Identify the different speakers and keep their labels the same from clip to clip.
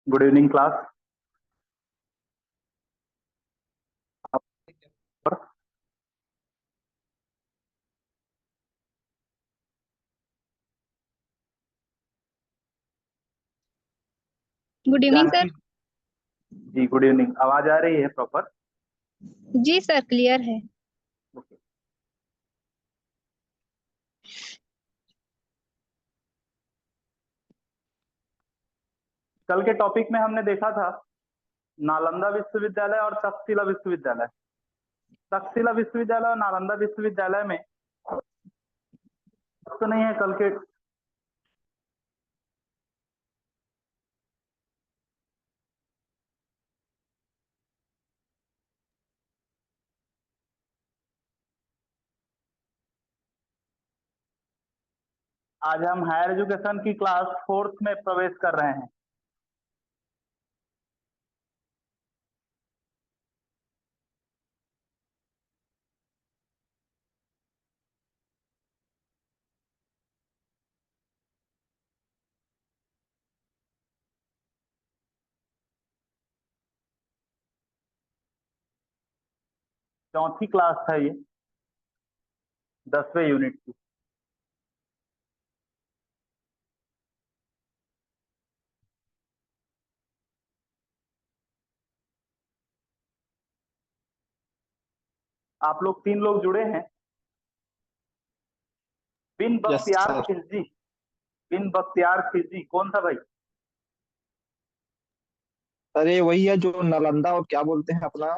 Speaker 1: Good evening class.
Speaker 2: Good evening sir.
Speaker 1: Janaki ji, good evening. आवाज आ रही है प्रॉपर?
Speaker 2: जी सर, क्लियर है।
Speaker 1: ओके। कल के टॉपिक में हमने देखा था नालंदा विश्वविद्यालय और तक्षशिला विश्वविद्यालय। तक्षशिला विश्वविद्यालय और नालंदा विश्वविद्यालय में तो नहीं है कल के। आज हम हायर एजुकेशन की क्लास फोर्थ में प्रवेश कर रहे हैं। चौथी क्लास है ये, 10वें यूनिट की। आप लोग 3 लोग जुड़े हैं। बिन
Speaker 3: यस
Speaker 1: बख्तियार
Speaker 3: सर।
Speaker 1: खिलजी। बिन बख्तियार खिलजी कौन था भाई?
Speaker 3: अरे वही है जो नालंदा और क्या बोलते हैं अपना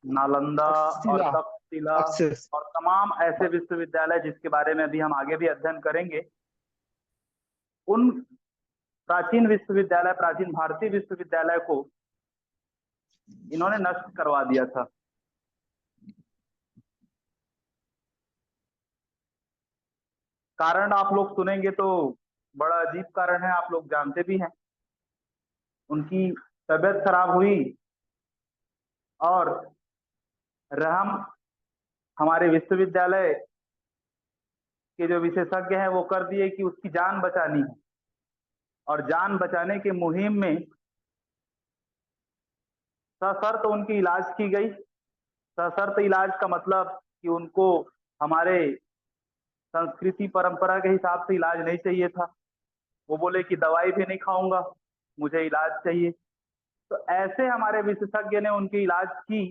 Speaker 1: नालंदा और
Speaker 3: तक्षशिला।
Speaker 1: तक्षशिला
Speaker 3: तक्षशिला।
Speaker 1: और तमाम ऐसे विश्वविद्यालय जिसके बारे में अभी हम आगे भी अध्ययन करेंगे, उन प्राचीन विश्वविद्यालय, प्राचीन भारतीय विश्वविद्यालय को इन्होंने नष्ट करवा दिया था। कारण आप लोग सुनेंगे तो बड़ा अजीब कारण है, आप लोग जानते भी हैं। उनकी तबीयत खराब हुई और रहम हमारे विश्वविद्यालय के जो विशेषज्ञ हैं वो कर दिए कि उसकी जान बचानी है। और जान बचाने के मुहिम में सशर्त उनकी इलाज की गई। सशर्त इलाज का मतलब कि उनको हमारे संस्कृति परंपरा के हिसाब से इलाज नहीं चाहिए था। वो बोले कि दवाई भी नहीं खाऊंगा, मुझे इलाज चाहिए। तो ऐसे हमारे विशेषज्ञ ने उनकी इलाज की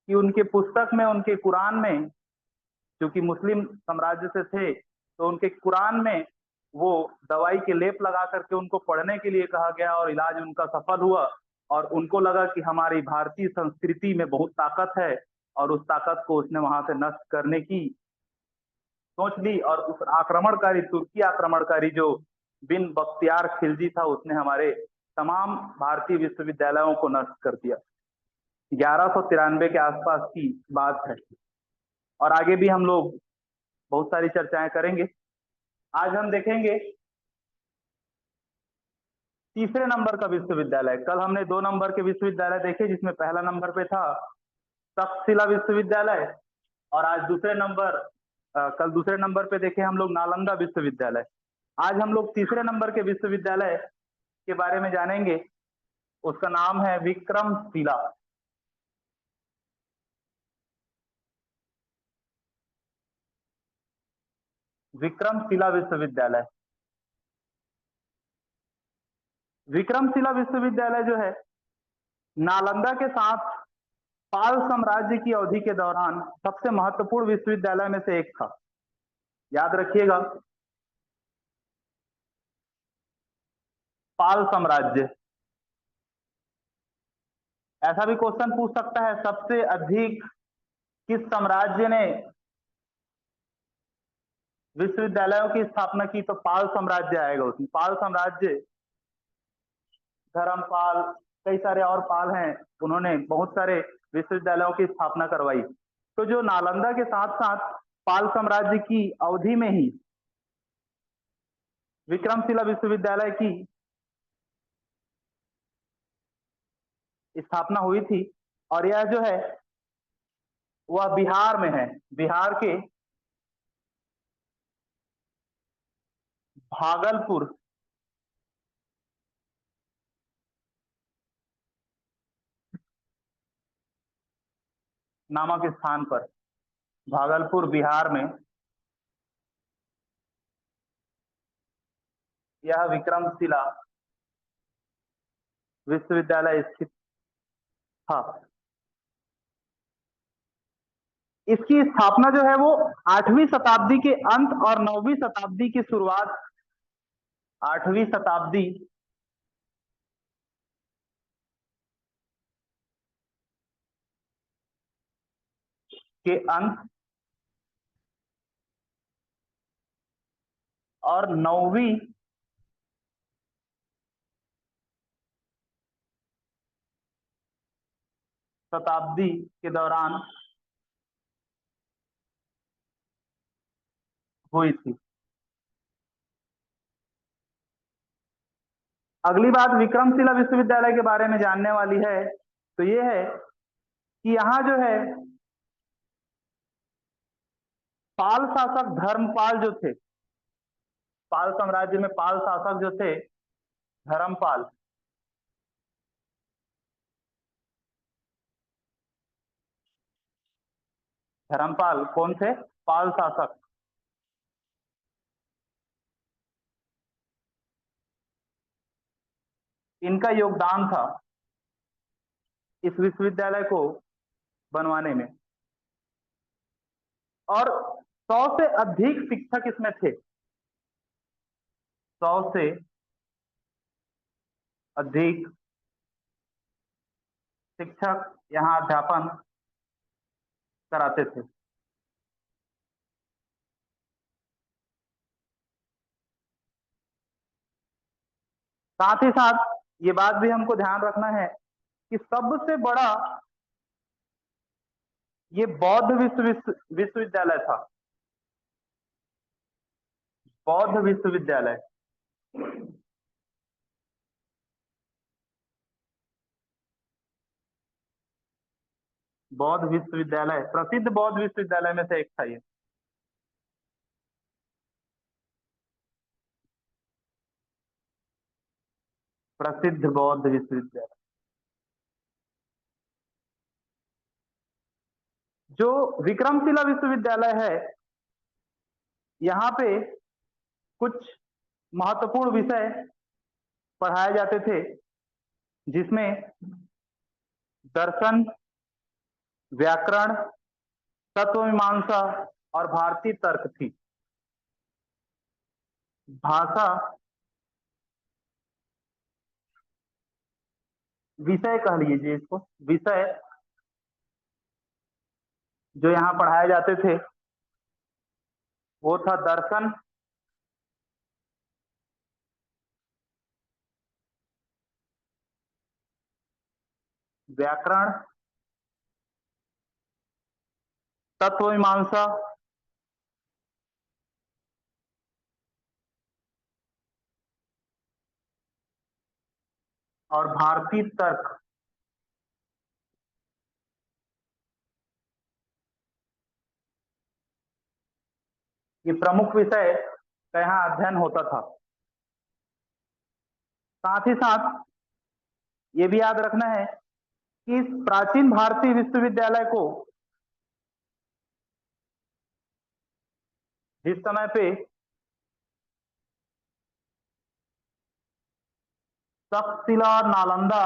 Speaker 1: कि उनके पुस्तक में, उनके कुरान में, क्योंकि मुस्लिम साम्राज्य से थे तो उनके कुरान में वो दवाई के लेप लगा करके उनको पढ़ने के लिए कहा गया और इलाज उनका सफल हुआ। और उनको लगा कि हमारी भारतीय संस्कृति में बहुत ताकत है और उस ताकत को उसने वहां से नष्ट करने की सोच ली। और उस आक्रमणकारी, तुर्की आक्रमणकारी जो बिन बख्तियार खिलजी था, उसने हमारे तमाम भारतीय विश्वविद्यालयों को नष्ट कर दिया। 1193 के आसपास की बात है। और आगे भी हम लोग बहुत सारी चर्चाएं करेंगे। आज हम देखेंगे तीसरे नंबर का विश्वविद्यालय। कल हमने 2 नंबर के विश्वविद्यालय देखे, जिसमें पहला नंबर पे था तक्षशिला विश्वविद्यालय और आज कल दूसरे नंबर पे देखे हम लोग नालंदा विश्वविद्यालय। आज हम लोग तीसरे नंबर के विश्वविद्यालय के बारे में जानेंगे। उसका नाम है विक्रमशिला। विक्रमशिला विश्वविद्यालय। विक्रमशिला विश्वविद्यालय जो है, नालंदा के साथ पाल साम्राज्य की अवधि के दौरान सबसे महत्वपूर्ण विश्वविद्यालय में से एक था। याद रखिएगा, पाल साम्राज्य। ऐसा भी क्वेश्चन पूछ सकता है, सबसे अधिक किस साम्राज्य ने विश्वविद्यालयों की स्थापना की? तो पाल साम्राज्य आएगा उसमें। पाल साम्राज्य, धर्मपाल, कई सारे और पाल हैं, उन्होंने बहुत सारे विश्वविद्यालयों की स्थापना करवाई। तो जो नालंदा के साथ साथ पाल साम्राज्य की अवधि में ही विक्रमशिला विश्वविद्यालय की स्थापना हुई थी। और यह जो है वह बिहार में है। बिहार के भागलपुर नामक स्थान पर, भागलपुर बिहार में यह विक्रमशिला विश्वविद्यालय स्थित था। इसकी स्थापना जो है वो 8वीं शताब्दी के अंत और 9वीं शताब्दी की शुरुआत, 8वीं शताब्दी के अंत और 9वीं शताब्दी के दौरान हुई थी। अगली बात विक्रमशिला विश्वविद्यालय के बारे में जानने वाली है तो ये है कि यहाँ जो है पाल शासक धर्मपाल जो थे, पाल साम्राज्य में पाल शासक जो थे धर्मपाल, धर्मपाल कौन थे? पाल शासक। इनका योगदान था इस विश्वविद्यालय को बनवाने में, और 100 से अधिक शिक्षक इसमें थे, 100 से अधिक शिक्षक यहाँ अध्यापन कराते थे। साथ ही साथ ये बात भी हमको ध्यान रखना है कि सबसे बड़ा ये बौद्ध विश्वविद्यालय था, बौद्ध विश्वविद्यालय। बौद्ध विश्वविद्यालय प्रसिद्ध बौद्ध विश्वविद्यालय में से एक था ये। प्रसिद्ध बौद्ध विश्वविद्यालय जो विक्रमशिला विश्वविद्यालय है, यहाँ पे कुछ महत्वपूर्ण विषय पढ़ाए जाते थे जिसमें दर्शन, व्याकरण, तत्वमीमांसा और भारतीय तर्क थी। भाषा विषय कह लीजिए इसको, विषय जो यहाँ पढ़ाए जाते थे वो था दर्शन, व्याकरण, तत्वमीमांसा और भारतीय तर्क। ये प्रमुख विषय का यहाँ अध्ययन होता था। साथ ही साथ ये भी याद रखना है कि इस प्राचीन भारतीय विश्वविद्यालय को जिस समय पे तक्षशिला और नालंदा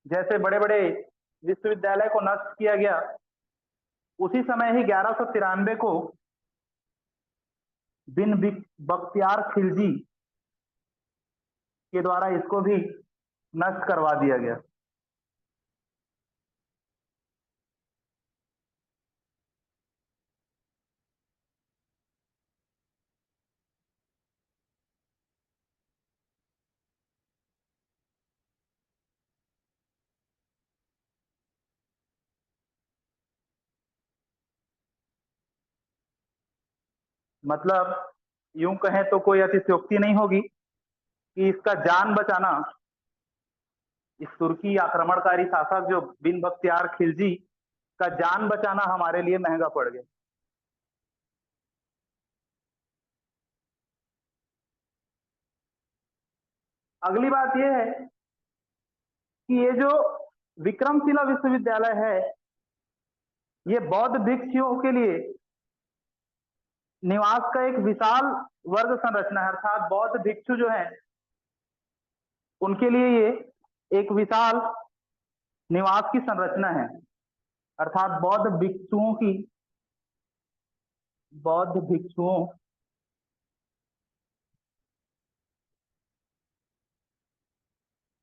Speaker 1: जैसे बड़े बड़े विश्वविद्यालय को नष्ट किया गया, उसी समय ही 1193 को बिन बख्तियार खिलजी के द्वारा इसको भी नष्ट करवा दिया गया। मतलब यूं कहें तो कोई अतिशयोक्ति नहीं होगी कि इसका जान बचाना, इस तुर्की आक्रमणकारी शासक जो बिन बख्तियार खिलजी का जान बचाना हमारे लिए महंगा पड़ गया। अगली बात यह है कि ये जो विक्रमशिला विश्वविद्यालय है, ये बौद्ध भिक्षुओं के लिए निवास का एक विशाल वर्ग संरचना है। अर्थात बौद्ध भिक्षु जो है उनके लिए ये एक विशाल निवास की संरचना है। अर्थात बौद्ध भिक्षुओं की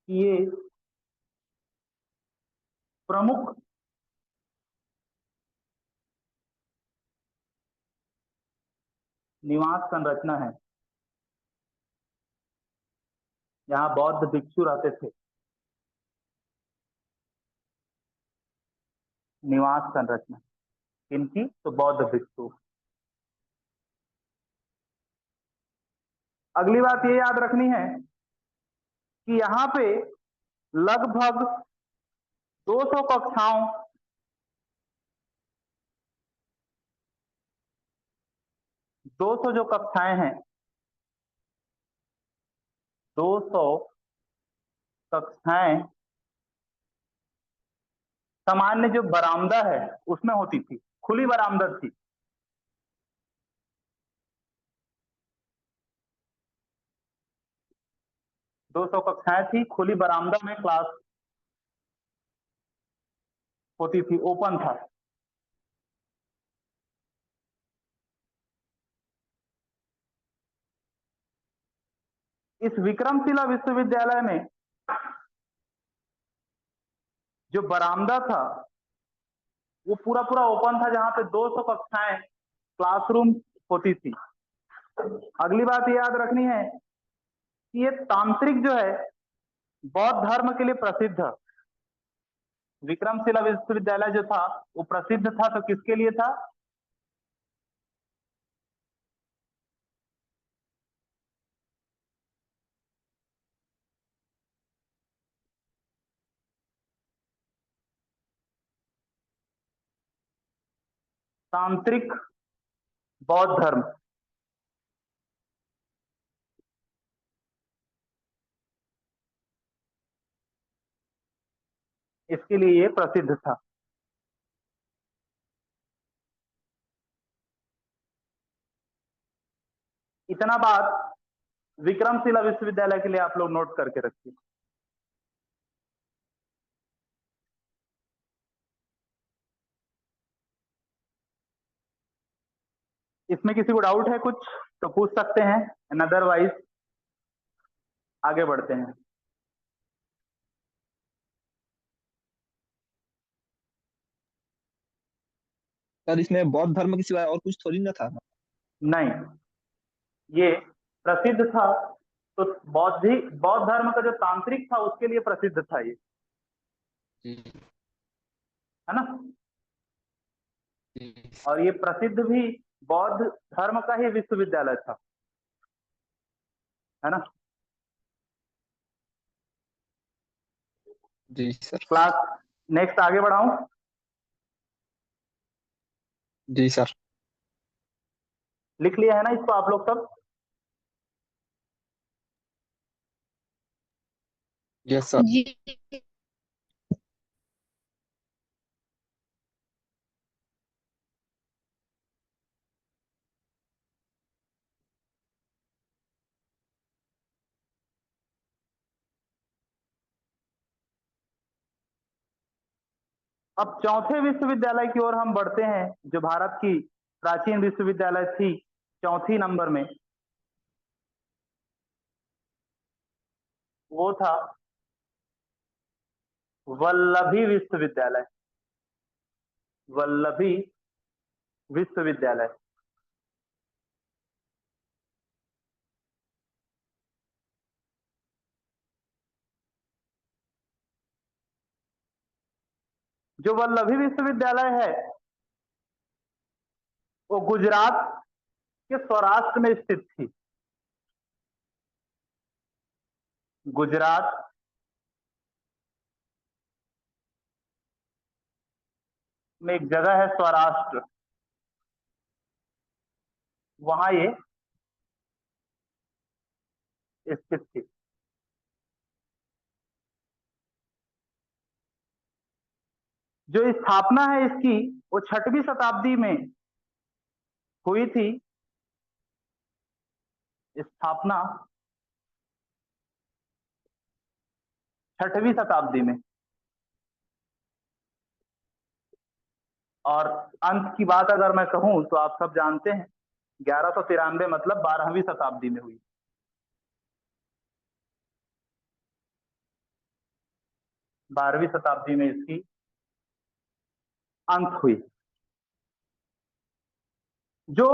Speaker 1: ये प्रमुख निवास संरचना है, जहां बौद्ध भिक्षु रहते थे। निवास संरचना किनकी? तो बौद्ध भिक्षु। अगली बात ये याद रखनी है कि यहाँ पे लगभग 200 कक्षाओं 200 जो कक्षाएं हैं, 200 कक्षाएं सामान्य जो बरामदा है उसमें होती थी, खुली बरामदा थी। दो सौ कक्षाएं थी, खुली बरामदा में क्लास होती थी, ओपन था। इस विक्रमशिला विश्वविद्यालय में जो बरामदा था वो पूरा पूरा ओपन था, जहां पे 200 कक्षाएं क्लासरूम होती थी। अगली बात ये याद रखनी है कि ये तांत्रिक जो है बौद्ध धर्म के लिए प्रसिद्ध है। विक्रमशिला विश्वविद्यालय जो था वो प्रसिद्ध था, तो किसके लिए था? तांत्रिक बौद्ध धर्म, इसके लिए ये प्रसिद्ध था। इतना बात विक्रमशिला विश्वविद्यालय के लिए आप लोग नोट करके रखिए। इसमें किसी को डाउट है कुछ तो पूछ सकते हैं, अदरवाइज आगे बढ़ते हैं।
Speaker 3: सर इसमें बौद्ध धर्म के सिवाय और कुछ थोड़ी ना था।
Speaker 1: नहीं, ये प्रसिद्ध था तो बौद्ध धर्म का जो तांत्रिक था उसके लिए प्रसिद्ध था ये, है ना। और ये प्रसिद्ध भी बौद्ध धर्म का ही विश्वविद्यालय था, है ना।
Speaker 3: जी सर।
Speaker 1: क्लास नेक्स्ट आगे बढ़ाऊं?
Speaker 3: जी सर।
Speaker 1: लिख लिया है ना इसको आप लोग सब?
Speaker 3: Yes sir.
Speaker 2: जी।
Speaker 1: अब चौथे विश्वविद्यालय की ओर हम बढ़ते हैं, जो भारत की प्राचीन विश्वविद्यालय थी चौथी नंबर में, वो था वल्लभी विश्वविद्यालय। वल्लभी विश्वविद्यालय। जो वल्लभी विश्वविद्यालय है वो गुजरात के सौराष्ट्र में स्थित थी। गुजरात में एक जगह है सौराष्ट्र, वहां ये स्थित थी। जो स्थापना है इसकी वो 6वीं शताब्दी में हुई थी। स्थापना 6वीं शताब्दी में, और अंत की बात अगर मैं कहूं तो आप सब जानते हैं 1193 मतलब 12वीं शताब्दी में हुई। 12वीं शताब्दी में इसकी अंत हुई। जो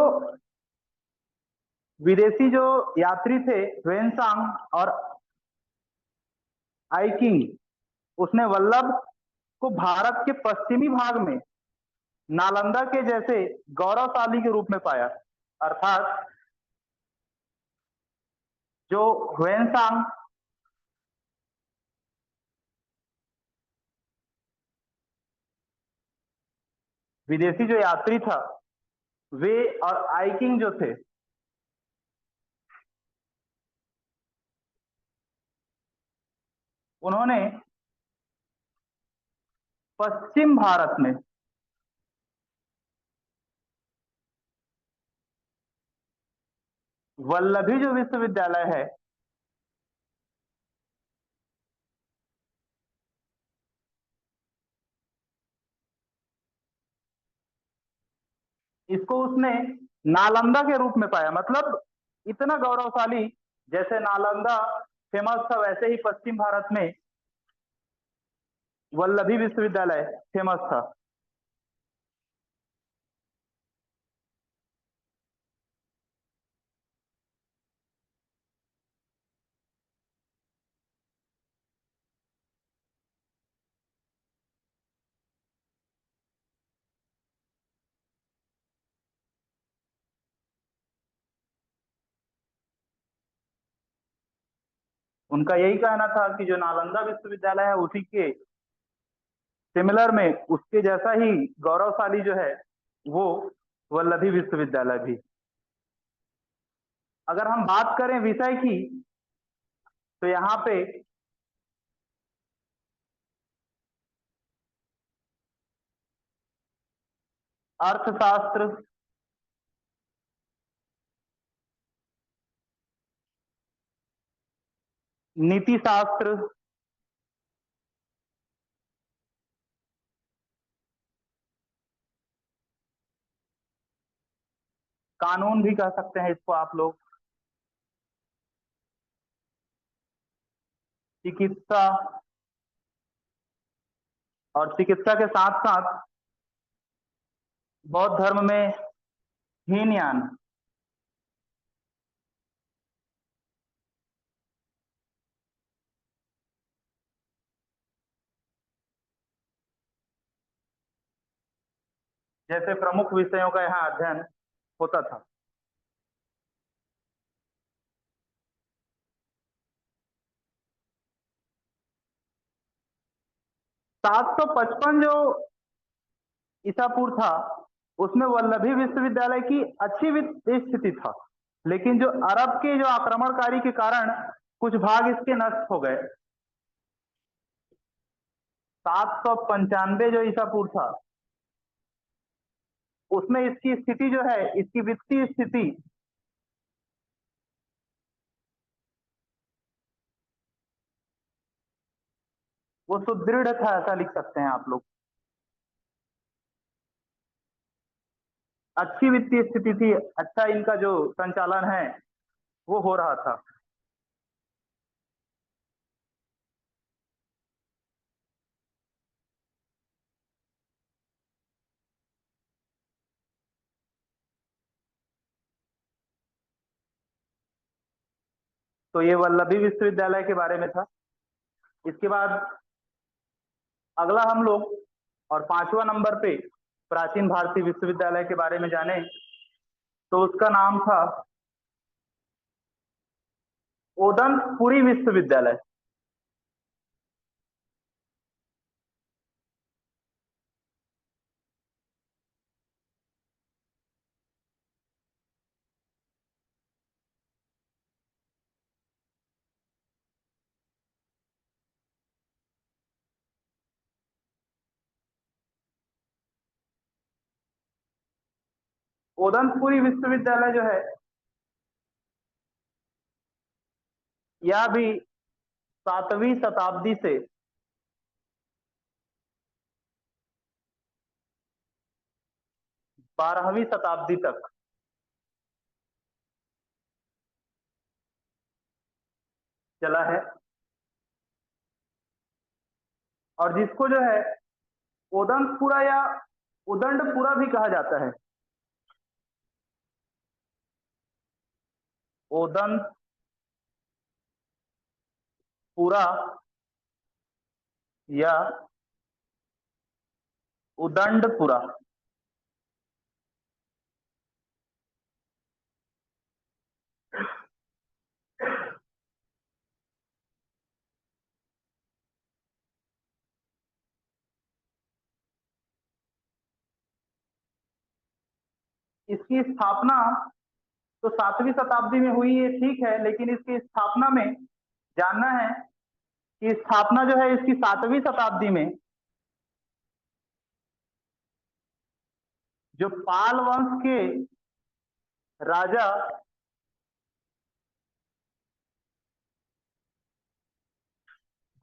Speaker 1: विदेशी जो यात्री थे ह्वेनसांग और आइकिंग, उसने वल्लभ को भारत के पश्चिमी भाग में नालंदा के जैसे गौरवशाली के रूप में पाया। अर्थात जो ह्वेनसांग विदेशी जो यात्री था, वे और आइकिंग जो थे, उन्होंने पश्चिम भारत में वल्लभी जो विश्वविद्यालय है, इसको उसने नालंदा के रूप में पाया। मतलब इतना गौरवशाली, जैसे नालंदा फेमस था वैसे ही पश्चिम भारत में वल्लभी विश्वविद्यालय फेमस था। उनका यही कहना था कि जो नालंदा विश्वविद्यालय है उसी के सिमिलर में, उसके जैसा ही गौरवशाली जो है वो वल्लभी विश्वविद्यालय भी। अगर हम बात करें विषय की, तो यहाँ पे अर्थशास्त्र, नीति शास्त्र, कानून भी कह सकते हैं इसको आप लोग, चिकित्सा, और चिकित्सा के साथ साथ बौद्ध धर्म में हीनयान, जैसे प्रमुख विषयों का यहाँ अध्ययन होता था। 755 जो ईसा पूर्व था, उसमें वल्लभी विश्वविद्यालय की अच्छी वित्तीय स्थिति था, लेकिन जो अरब के जो आक्रमणकारी के कारण कुछ भाग इसके नष्ट हो गए। 795 जो ईसा पूर्व था, उसमें इसकी स्थिति जो है, इसकी वित्तीय स्थिति वो सुदृढ़ था, ऐसा लिख सकते हैं आप लोग। अच्छी वित्तीय स्थिति थी, अच्छा इनका जो संचालन है वो हो रहा था। तो ये वल्लभी विश्वविद्यालय के बारे में था। इसके बाद अगला हम लोग और 5वां नंबर पे प्राचीन भारतीय विश्वविद्यालय के बारे में जाने, तो उसका नाम था ओदंतपुरी विश्वविद्यालय। ओदनपुरी विश्वविद्यालय जो है यह भी 7वीं शताब्दी से 12वीं शताब्दी तक चला है, और जिसको जो है ओदंतपुरा या उदंडपुरा भी कहा जाता है। ओदंतपुरा या उदंडपुरा। इसकी स्थापना तो 7वीं शताब्दी में हुई है, ठीक है, लेकिन इसकी स्थापना में जानना है कि स्थापना जो है इसकी 7वीं शताब्दी में जो पाल वंश के राजा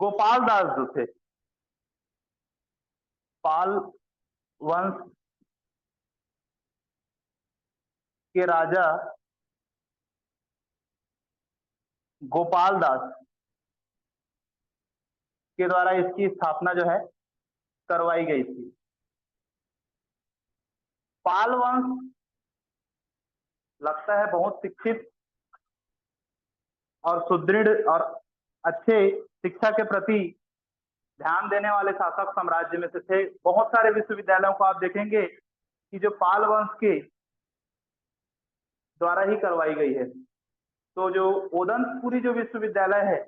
Speaker 1: गोपाल दास जो थे, पाल वंश के राजा गोपाल दास के द्वारा इसकी स्थापना जो है करवाई गई थी। पाल वंश लगता है बहुत शिक्षित और सुदृढ़ और अच्छे शिक्षा के प्रति ध्यान देने वाले शासक साम्राज्य में से थे। बहुत सारे विश्वविद्यालयों को आप देखेंगे कि जो पाल वंश के द्वारा ही करवाई गई है। तो जो ओदंतपुरी जो विश्वविद्यालय है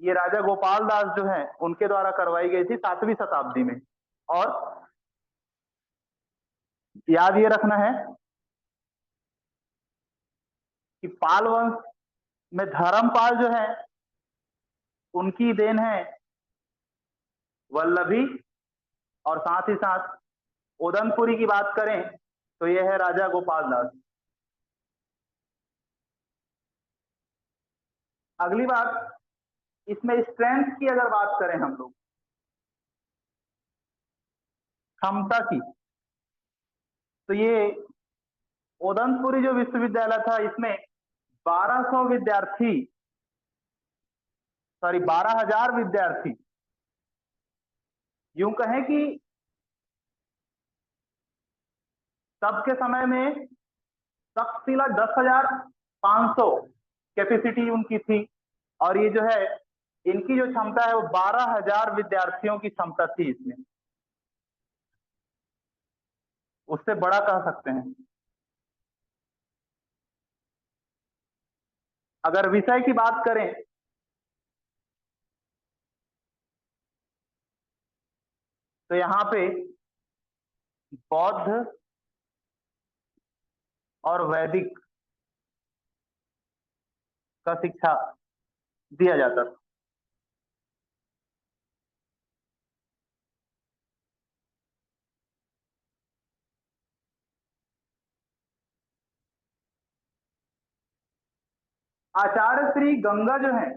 Speaker 1: ये राजा गोपाल दास जो है उनके द्वारा करवाई गई थी 7वीं शताब्दी में। और याद ये रखना है कि पाल वंश में धर्मपाल जो है उनकी देन है वल्लभी, और साथ ही साथ ओदनपुरी की बात करें तो यह है राजा गोपाल दास। अगली बात, इसमें स्ट्रेंथ की अगर बात करें हम लोग, क्षमता की, तो ये ओदनपुरी जो विश्वविद्यालय था इसमें 1200 विद्यार्थी, सॉरी 12,000 विद्यार्थी, यूं कहें कि तब के समय में तक्षशिला 10,500 कैपेसिटी उनकी थी, और ये जो है इनकी जो क्षमता है वो 12,000 विद्यार्थियों की क्षमता थी इसमें, उससे बड़ा कह सकते हैं। अगर विषय की बात करें तो यहाँ पे बौद्ध और वैदिक का शिक्षा दिया जाता था। आचार्य श्री गंगा जो है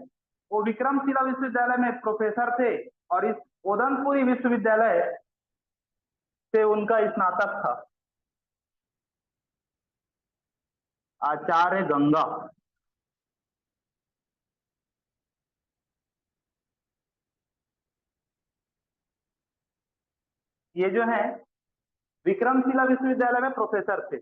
Speaker 1: वो विक्रमशिला विश्वविद्यालय में प्रोफेसर थे, और इस ओदनपुरी विश्वविद्यालय से उनका स्नातक था। आचार्य गंगा ये जो है विक्रमशिला विश्वविद्यालय में प्रोफेसर थे।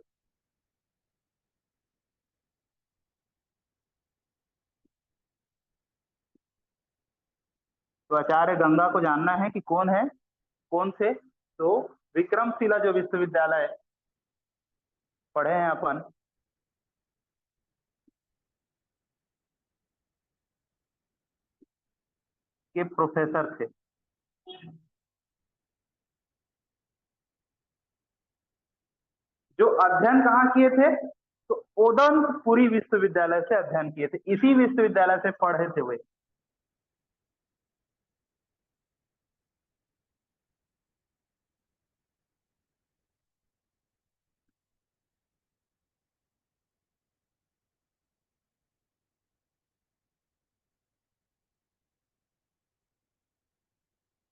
Speaker 1: तो आचार्य गंगा को जानना है कि कौन है, कौन से, तो विक्रमशिला जो विश्वविद्यालय पढ़े हैं अपन, के प्रोफेसर थे। जो अध्ययन कहाँ किए थे, तो ओदनपुरी विश्वविद्यालय से अध्ययन किए थे, इसी विश्वविद्यालय से पढ़े थे वे।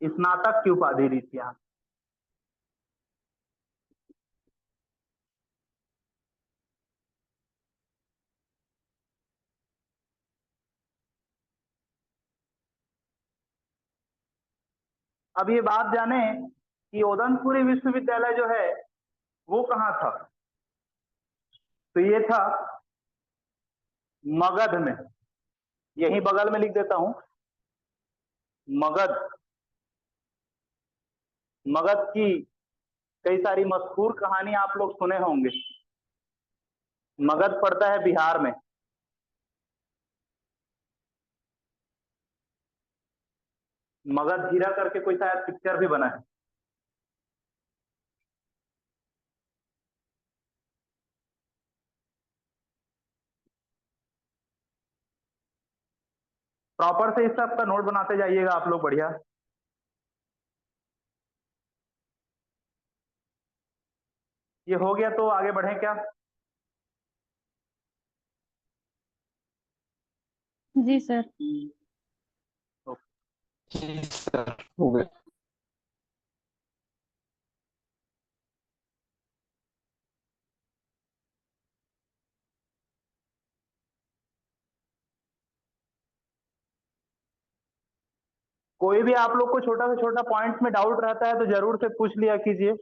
Speaker 1: स्नातक की उपाधि दी थी यहाँ। अब ये बात जाने कि उदयपुरी विश्वविद्यालय जो है वो कहाँ था। तो ये था मगध में, यही बगल में लिख देता हूं, मगध। मगध की कई सारी मशहूर कहानी आप लोग सुने होंगे। मगध पड़ता है बिहार में। मगध हीरा करके कोई शायद पिक्चर भी बना है। प्रॉपर से इस सब का नोट बनाते जाइएगा आप लोग, बढ़िया। ये हो गया तो आगे बढ़े क्या?
Speaker 2: जी सर।
Speaker 3: जी सर, हो गए।
Speaker 1: कोई भी आप लोग को छोटा से छोटा पॉइंट्स में डाउट रहता है तो जरूर से पूछ लिया कीजिए।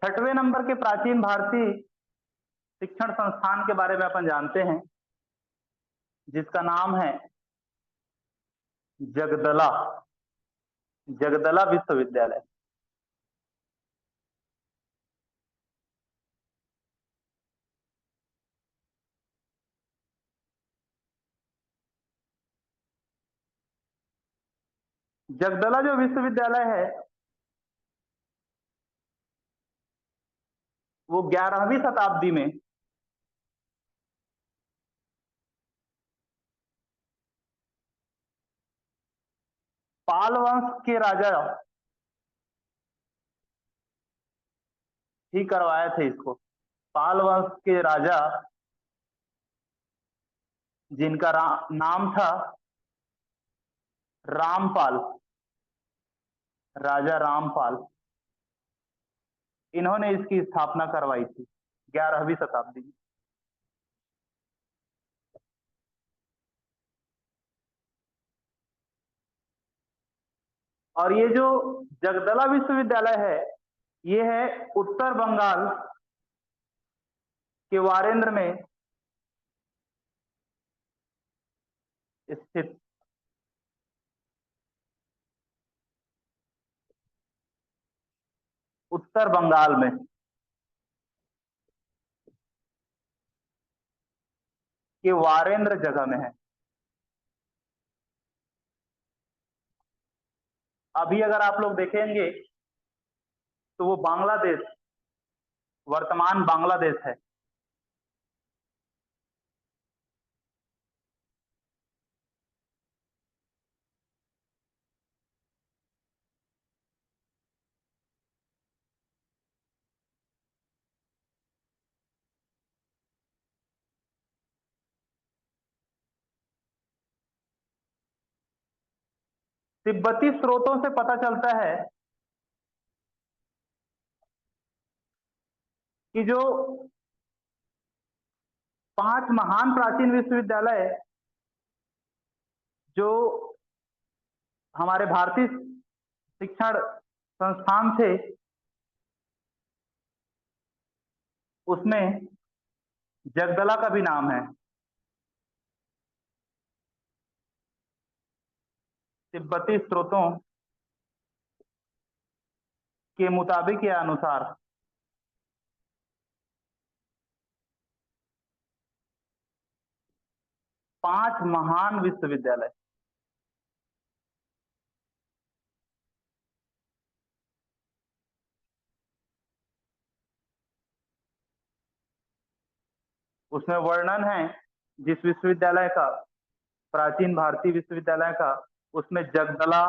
Speaker 1: छठवें नंबर के प्राचीन भारतीय शिक्षण संस्थान के बारे में अपन जानते हैं, जिसका नाम है जगदला, जगदला विश्वविद्यालय। जगदला जो विश्वविद्यालय है वो 11वीं शताब्दी में पाल वंश के राजा ही करवाए थे इसको। पाल वंश के राजा जिनका नाम था रामपाल, राजा रामपाल, इन्होंने इसकी स्थापना करवाई थी 11वीं शताब्दी में। और ये जो जगदला विश्वविद्यालय है ये है उत्तर बंगाल के वारेंद्र में स्थित। उत्तर बंगाल में के वारेंद्र जगह में है। अभी अगर आप लोग देखेंगे तो वो बांग्लादेश, वर्तमान बांग्लादेश है। तिब्बती स्रोतों से पता चलता है कि जो 5 महान प्राचीन विश्वविद्यालय जो हमारे भारतीय शिक्षण संस्थान थे उसमें जगदला का भी नाम है। तिब्बती स्रोतों के मुताबिक या अनुसार 5 महान विश्वविद्यालय। उसमें वर्णन है जिस विश्वविद्यालय का, प्राचीन भारतीय विश्वविद्यालय का, उसमें जगदला,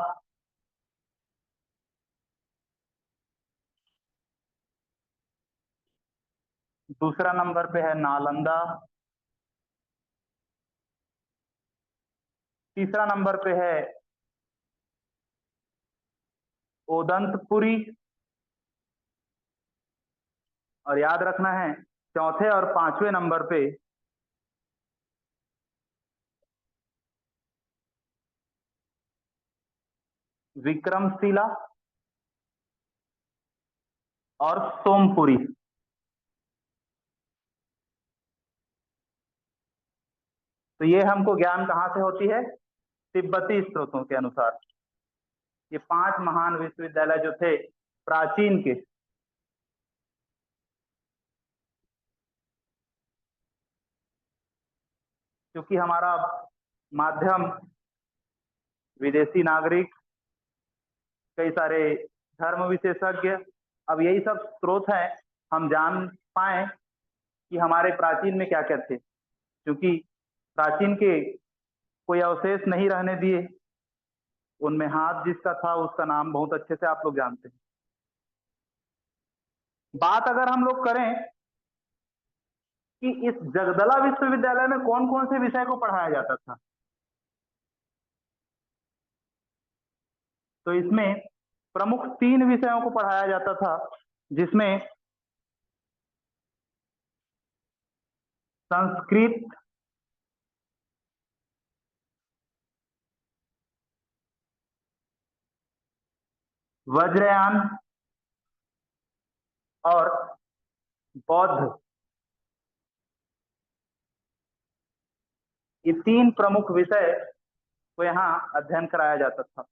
Speaker 1: दूसरा नंबर पे है नालंदा, तीसरा नंबर पे है ओदंतपुरी, और याद रखना है चौथे और पांचवें नंबर पे विक्रमशिला और सोमपुरी। तो ये हमको ज्ञान कहाँ से होती है? तिब्बती स्रोतों के अनुसार। ये 5 महान विश्वविद्यालय जो थे प्राचीन के, क्योंकि हमारा माध्यम विदेशी नागरिक, कई सारे धर्म विशेषज्ञ, अब यही सब स्रोत हैं, हम जान पाए कि हमारे प्राचीन में क्या क्या थे, क्योंकि प्राचीन के कोई अवशेष नहीं रहने दिए। उनमें हाथ जिसका था उसका नाम बहुत अच्छे से आप लोग जानते हैं। बात अगर हम लोग करें कि इस जगदला विश्वविद्यालय में कौन कौन से विषय को पढ़ाया जाता था, तो इसमें प्रमुख 3 विषयों को पढ़ाया जाता था, जिसमें संस्कृत, वज्रयान और बौद्ध, ये 3 प्रमुख विषय को यहाँ अध्ययन कराया जाता था।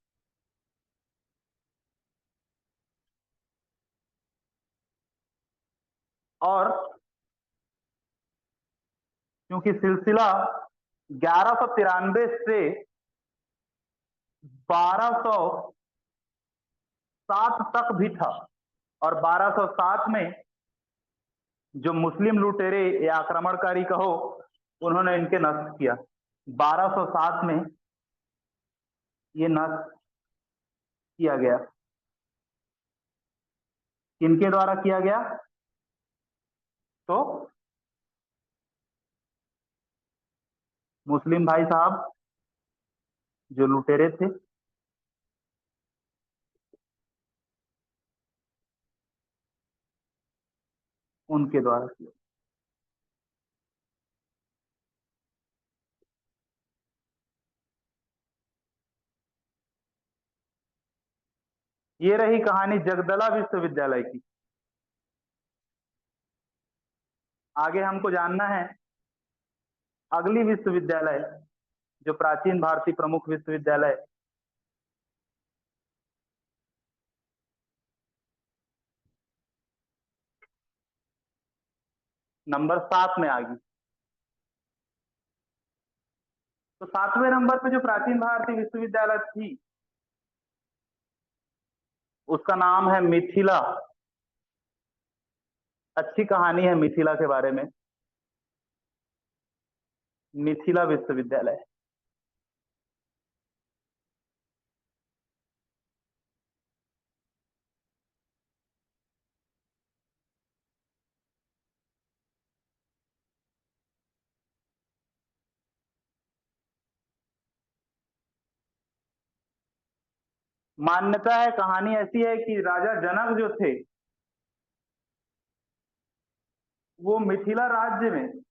Speaker 1: और क्योंकि सिलसिला 1193 से 1207 तक भी था, और 1207 में जो मुस्लिम लुटेरे या आक्रमणकारी कहो, उन्होंने इनके नष्ट किया। 1207 में ये नष्ट किया गया। किनके द्वारा किया गया? तो मुस्लिम भाई साहब जो लुटेरे थे, उनके द्वारा किया। ये रही कहानी जगदला विश्वविद्यालय की। आगे हमको जानना है अगली विश्वविद्यालय, जो प्राचीन भारतीय प्रमुख विश्वविद्यालय, नंबर 7 में आ गई। तो 7वें नंबर पे जो प्राचीन भारतीय विश्वविद्यालय थी, उसका नाम है मिथिला। अच्छी कहानी है मिथिला के बारे में। मिथिला विश्वविद्यालय, मान्यता है, कहानी ऐसी है कि राजा जनक जो थे, वो मिथिला राज्य में,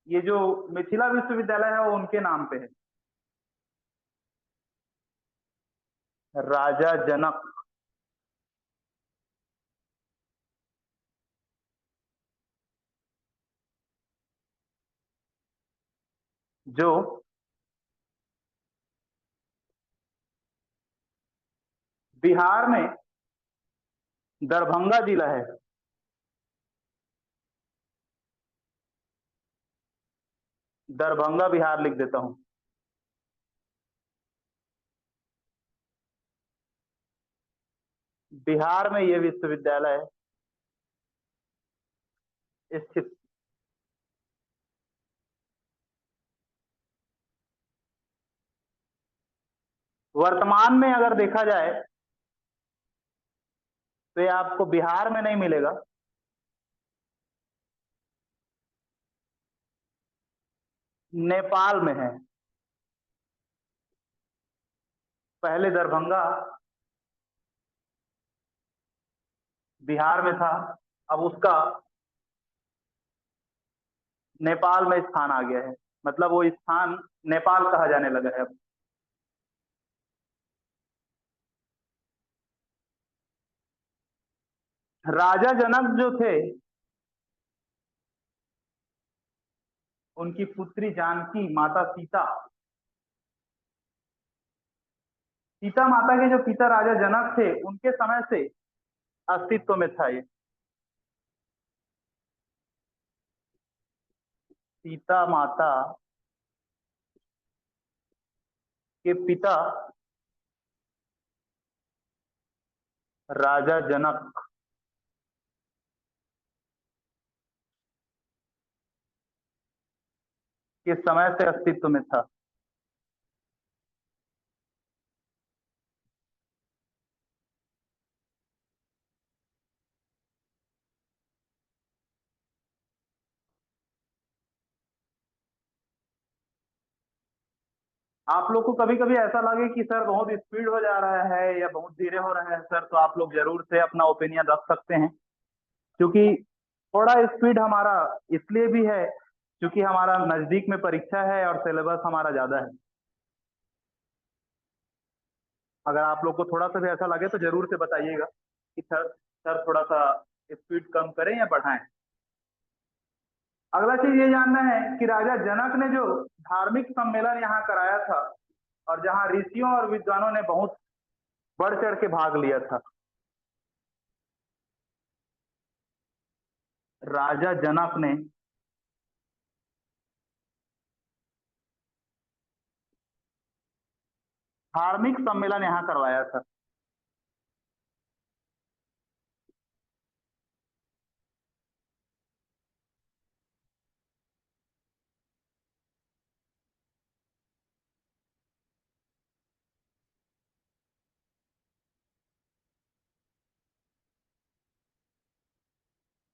Speaker 1: ये जो मिथिला विश्वविद्यालय है वो उनके नाम पे है। राजा जनक जो बिहार में दरभंगा जिला है, दरभंगा बिहार लिख देता हूँ। बिहार में ये विश्वविद्यालय स्थित। वर्तमान में अगर देखा जाए तो ये आपको बिहार में नहीं मिलेगा, नेपाल में है। पहले दरभंगा बिहार में था, अब उसका नेपाल में स्थान आ गया है, मतलब वो स्थान नेपाल कहा जाने लगा है अब। राजा जनक जो थे, उनकी पुत्री जानकी, माता सीता, सीता माता के जो पिता राजा जनक थे, उनके समय से अस्तित्व में था ये। सीता माता के पिता राजा जनक के समय से अस्तित्व में था। आप लोग को कभी कभी ऐसा लगे कि सर बहुत स्पीड हो जा रहा है या बहुत धीरे हो रहा है सर, तो आप लोग जरूर से अपना ओपिनियन रख सकते हैं, क्योंकि थोड़ा स्पीड हमारा इसलिए भी है क्योंकि हमारा नजदीक में परीक्षा है और सिलेबस हमारा ज्यादा है। अगर आप लोग को थोड़ा सा भी ऐसा लगे तो जरूर से बताइएगा कि सर थोड़ा सा स्पीड कम करें या बढ़ाएं। अगला चीज ये जानना है कि राजा जनक ने जो धार्मिक सम्मेलन यहाँ कराया था और जहाँ ऋषियों और विद्वानों ने बहुत बढ़ चढ़ के भाग लिया था, राजा जनक ने धार्मिक सम्मेलन यहाँ करवाया था।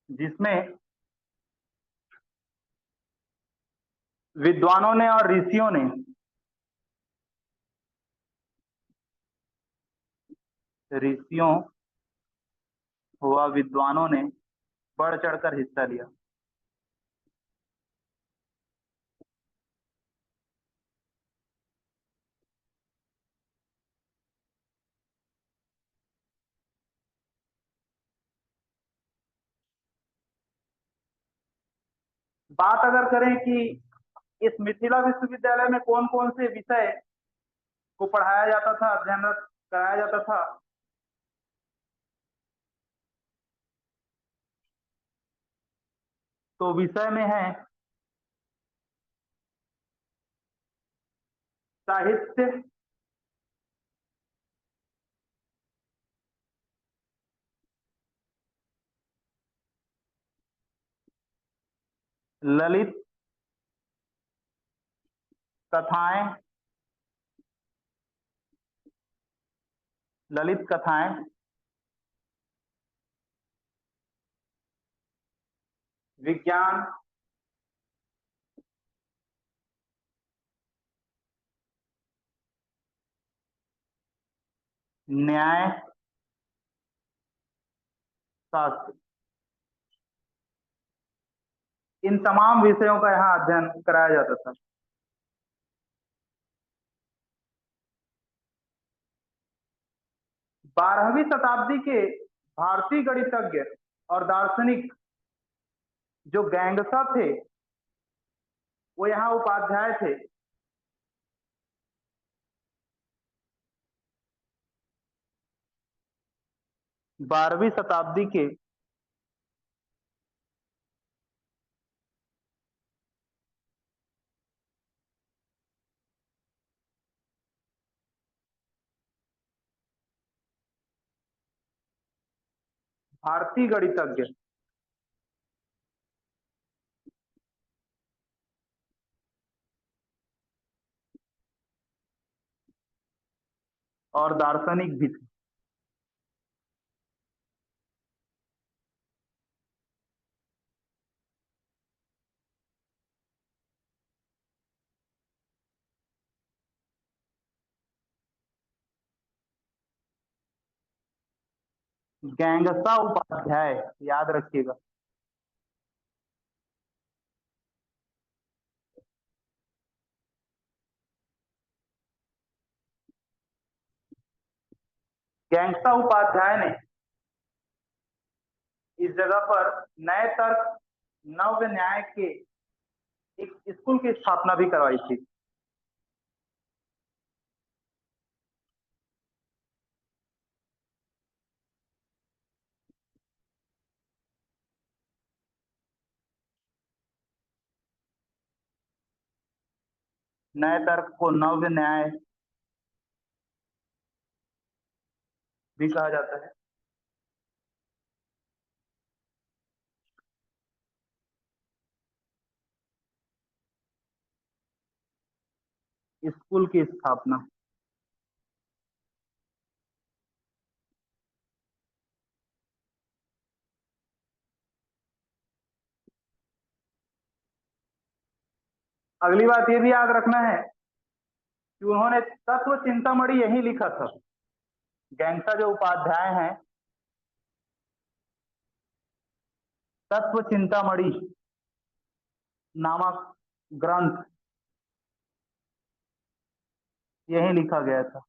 Speaker 1: जिसमें विद्वानों ने और ऋषियों ने ऋषियों व विद्वानों ने बढ़ चढ़कर हिस्सा लिया। बात अगर करें कि इस मिथिला विश्वविद्यालय में कौन कौन से विषय को पढ़ाया जाता था, अध्ययन कराया जाता था, तो विषय में है साहित्य, ललित कथाएं, ललित कथाएं, विज्ञान, न्याय शास्त्र, इन तमाम विषयों का यहाँ अध्ययन कराया जाता था। 12वीं शताब्दी के भारतीय गणितज्ञ और दार्शनिक जो गैंगसा थे, वो यहाँ उपाध्याय थे। 12वीं शताब्दी के भारतीय गणितज्ञ। और दार्शनिक भी थे। गैंगसा उपाध्याय, याद रखिएगा। गैंगसा उपाध्याय ने इस जगह पर नए तर्क नव्य न्याय के एक स्कूल की स्थापना भी करवाई थी। नए तर्क को नव्य न्याय भी कहा जाता है। स्कूल की स्थापना। अगली बात ये भी याद रखना है कि उन्होंने तत्व चिंतामणि यही लिखा था। गैंगसा जो उपाध्याय हैं, तत्व चिंतामणि नामक ग्रंथ यही लिखा गया था।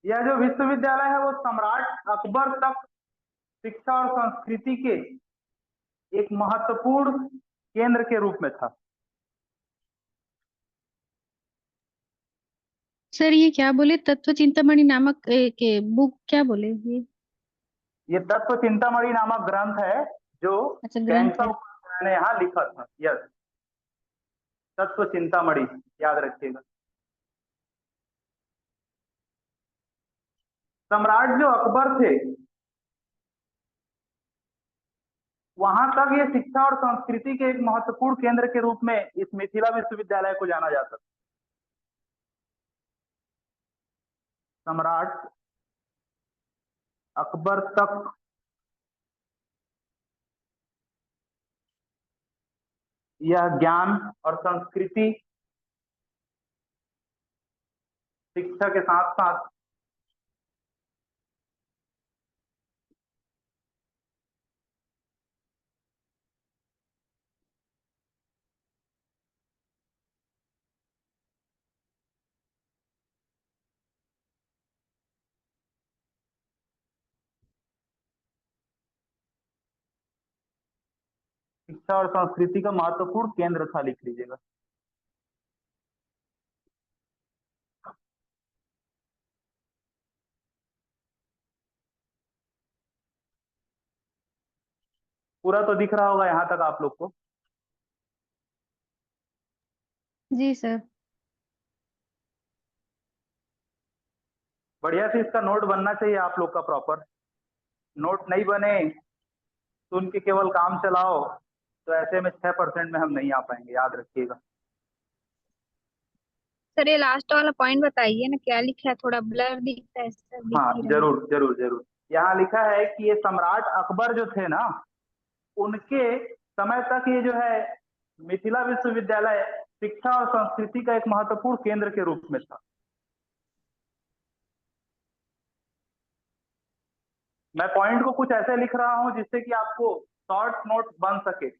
Speaker 1: यह जो विश्वविद्यालय है वो सम्राट अकबर तक शिक्षा और संस्कृति के एक महत्वपूर्ण केंद्र के रूप में था।
Speaker 2: सर ये क्या बोले, तत्व चिंतामणि नामक के बुक क्या बोले
Speaker 1: ये तत्व चिंतामणि नामक ग्रंथ है जो
Speaker 2: अच्छा ग्रंथ
Speaker 1: गैंगसा
Speaker 2: है।
Speaker 1: उपाध्याय ने यहाँ लिखा था। यस, तत्व चिंतामणि, याद रखिएगा। सम्राट जो अकबर थे वहां तक ये शिक्षा और संस्कृति के एक महत्वपूर्ण केंद्र के रूप में इस मिथिला विश्वविद्यालय को जाना जाता था। सम्राट अकबर तक यह ज्ञान और संस्कृति शिक्षा के साथ साथ शिक्षा और संस्कृति का महत्वपूर्ण केंद्र था, लिख लीजिएगा। पूरा तो दिख रहा होगा यहाँ तक आप लोग को।
Speaker 2: जी सर।
Speaker 1: बढ़िया से इसका नोट बनना चाहिए आप लोग का प्रॉपर। नोट नहीं बने सुन के केवल काम चलाओ तो ऐसे में 6% में हम नहीं आ पाएंगे, याद रखिएगा।
Speaker 2: सर ये लास्ट वाला पॉइंट बताइए ना, क्या लिखा है, थोड़ा ब्लर दिखता है सर, दिख
Speaker 1: हाँ,
Speaker 2: नहीं रहा है।
Speaker 1: जरूर जरूर जरूर। यहाँ लिखा है कि ये सम्राट अकबर जो थे ना, उनके समय तक ये जो है मिथिला विश्वविद्यालय शिक्षा और संस्कृति का एक महत्वपूर्ण केंद्र के रूप में था। मैं पॉइंट को कुछ ऐसे लिख रहा हूं जिससे कि आपको शॉर्ट नोट बन सके,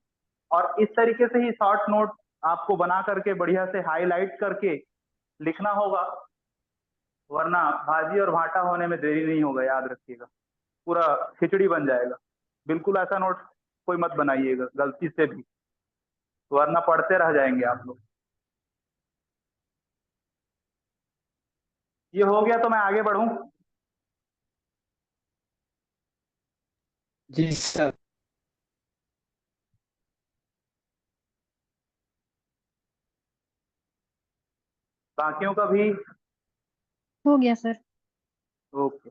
Speaker 1: और इस तरीके से ही शॉर्ट नोट आपको बना करके बढ़िया से हाईलाइट करके लिखना होगा, वरना भाजी और भाटा होने में देरी नहीं होगा, याद रखिएगा। पूरा खिचड़ी बन जाएगा। बिल्कुल ऐसा नोट कोई मत बनाइएगा गलती से भी, वरना पढ़ते रह जाएंगे आप लोग। ये हो गया तो मैं आगे बढ़ूं।
Speaker 3: जी सर।
Speaker 1: बाकियों का भी?
Speaker 2: हो गया सर।
Speaker 1: ओके।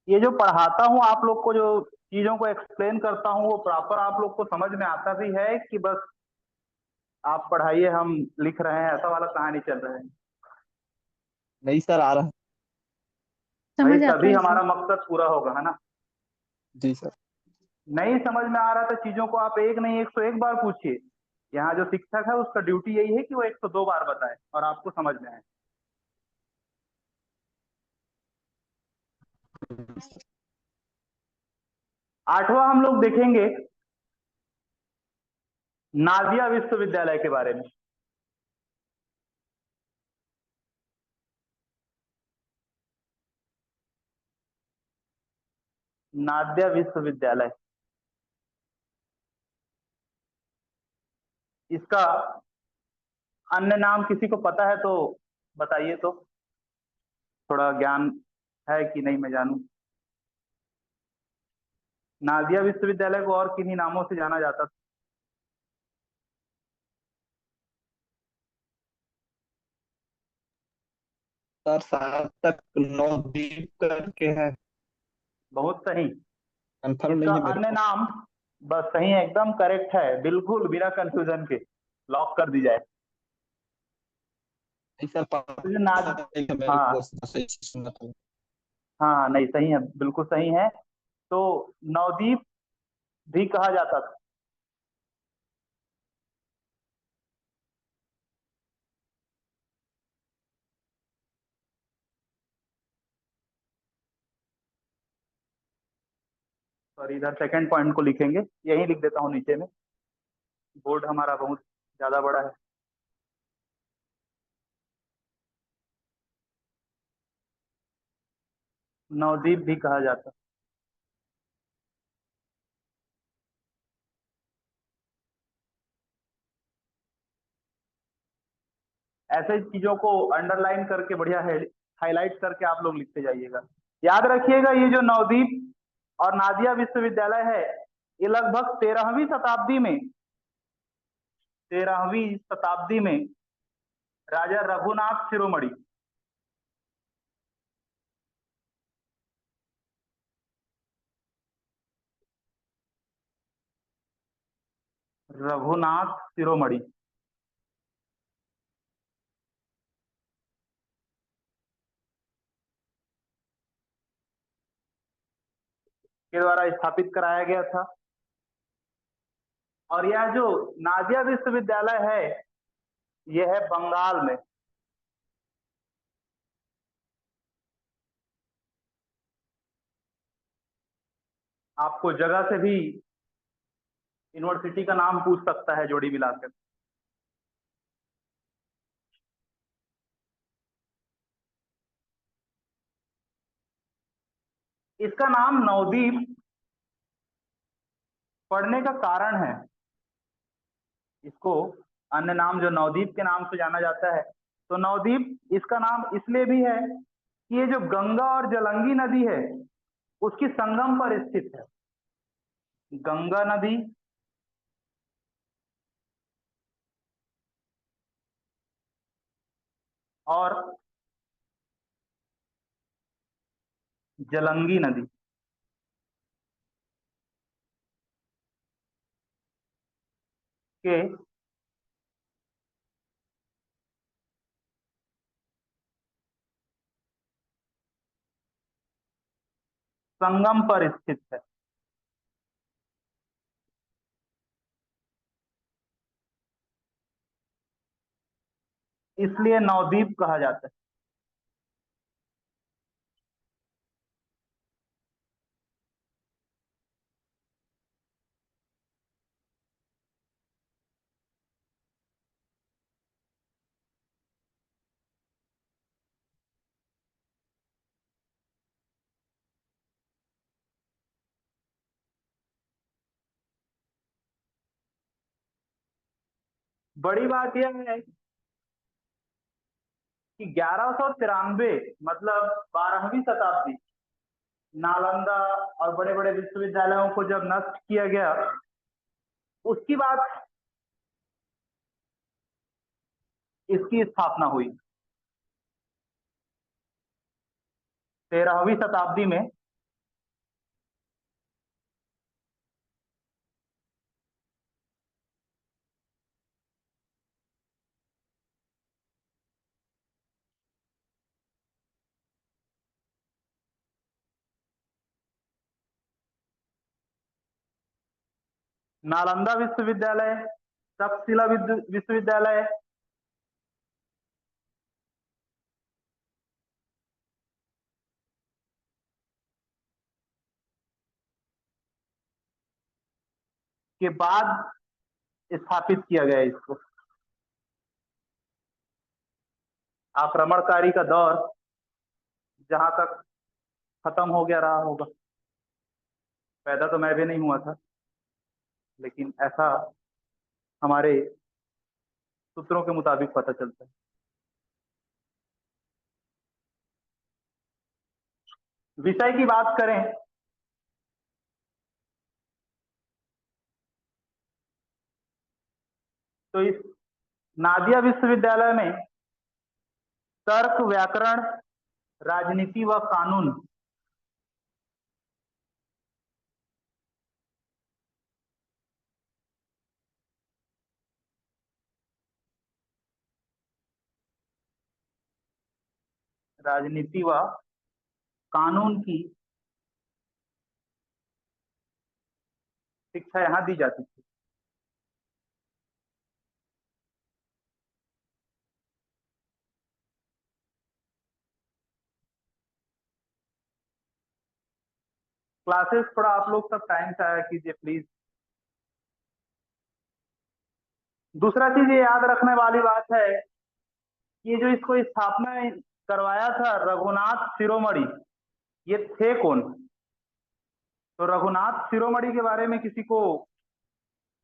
Speaker 1: ये जो पढ़ाता हूँ आप लोग को, जो चीजों को एक्सप्लेन करता हूँ, वो प्रॉपर आप लोग को समझ में आता भी है कि बस आप पढ़ाइए हम लिख रहे हैं, ऐसा वाला कहानी चल रहा है?
Speaker 3: नहीं सर, आ रहा है।
Speaker 1: भाई
Speaker 2: समझ आता
Speaker 1: तभी
Speaker 2: है सर।
Speaker 1: हमारा मकसद पूरा होगा, है ना?
Speaker 3: जी सर।
Speaker 1: नहीं समझ में आ रहा था चीजों को, आप एक नहीं 101 बार पूछिए। यहाँ जो शिक्षक है उसका ड्यूटी यही है कि वो 102 बार बताए और आपको समझ में आए। आठवां हम लोग देखेंगे नादिया विश्वविद्यालय के बारे में। नादिया विश्वविद्यालय, इसका अन्य नाम किसी को पता है तो बताइए तो, थोड़ा ज्ञान है कि नहीं मैं जानूं। नादिया विश्वविद्यालय को और किन्हीं नामों से जाना जाता था।
Speaker 3: सर शायद तक नवदीप करके है।
Speaker 1: बहुत सही।
Speaker 3: कंफर्म
Speaker 1: इसका
Speaker 3: नहीं है मेरे
Speaker 1: अन्य
Speaker 3: को।
Speaker 1: नाम, बस सही है, एकदम करेक्ट है, बिल्कुल बिना कंफ्यूजन के लॉक कर दी जाए।
Speaker 3: नहीं सर,
Speaker 1: तो जो नाद
Speaker 3: पता नहीं है मेरे को,
Speaker 1: हाँ
Speaker 3: सही से सुना था।
Speaker 1: हाँ हाँ, नहीं सही है, बिल्कुल सही है। तो नवदीप भी कहा जाता था। और इधर सेकंड पॉइंट को लिखेंगे, यही लिख देता हूँ नीचे में, बोर्ड हमारा बहुत ज्यादा बड़ा है। नवदीप भी कहा जाता। ऐसे चीजों को अंडरलाइन करके बढ़िया हाईलाइट करके आप लोग लिखते जाइएगा। याद रखिएगा, ये जो नवदीप और नादिया विश्वविद्यालय है, ये लगभग 13वीं शताब्दी में राजा रघुनाथ शिरोमणि, रघुनाथ शिरोमणि के द्वारा स्थापित कराया गया था। और यह जो नादिया विश्वविद्यालय है, यह है बंगाल में। आपको जगह से भी यूनिवर्सिटी का नाम पूछ सकता है जोड़ी मिलाकर। इसका नाम नवदीप पढ़ने का कारण है, इसको अन्य नाम जो नवदीप के नाम से जाना जाता है, तो नवदीप इसका नाम इसलिए भी है कि ये जो गंगा और जलंगी नदी है, उसकी संगम पर स्थित है। गंगा नदी और जलंगी नदी के संगम पर स्थित है, इसलिए नवदीप कहा जाता है। बड़ी बात यह है कि 1193 मतलब 12वीं शताब्दी, नालंदा और बड़े बड़े विश्वविद्यालयों को जब नष्ट किया गया, उसकी बाद इसकी स्थापना हुई 13वीं शताब्दी में। नालंदा विश्वविद्यालय, तक्षशिला विश्वविद्यालय, के बाद स्थापित किया गया इसको। आक्रमणकारी का दौर जहां तक खत्म हो गया रहा होगा, पैदा तो मैं भी नहीं हुआ था, लेकिन ऐसा हमारे सूत्रों के मुताबिक पता चलता है। विषय की बात करें तो इस नादिया विश्वविद्यालय में तर्क, व्याकरण, राजनीति व कानून राजनीति व कानून की शिक्षा यहाँ दी जाती थी। क्लासेस थोड़ा आप लोग सब टाइम से आया कीजिए प्लीज। दूसरा चीज ये याद रखने वाली बात है, ये जो इसको स्थापना करवाया था रघुनाथ शिरोमणि, ये थे कौन? तो रघुनाथ शिरोमणि के बारे में किसी को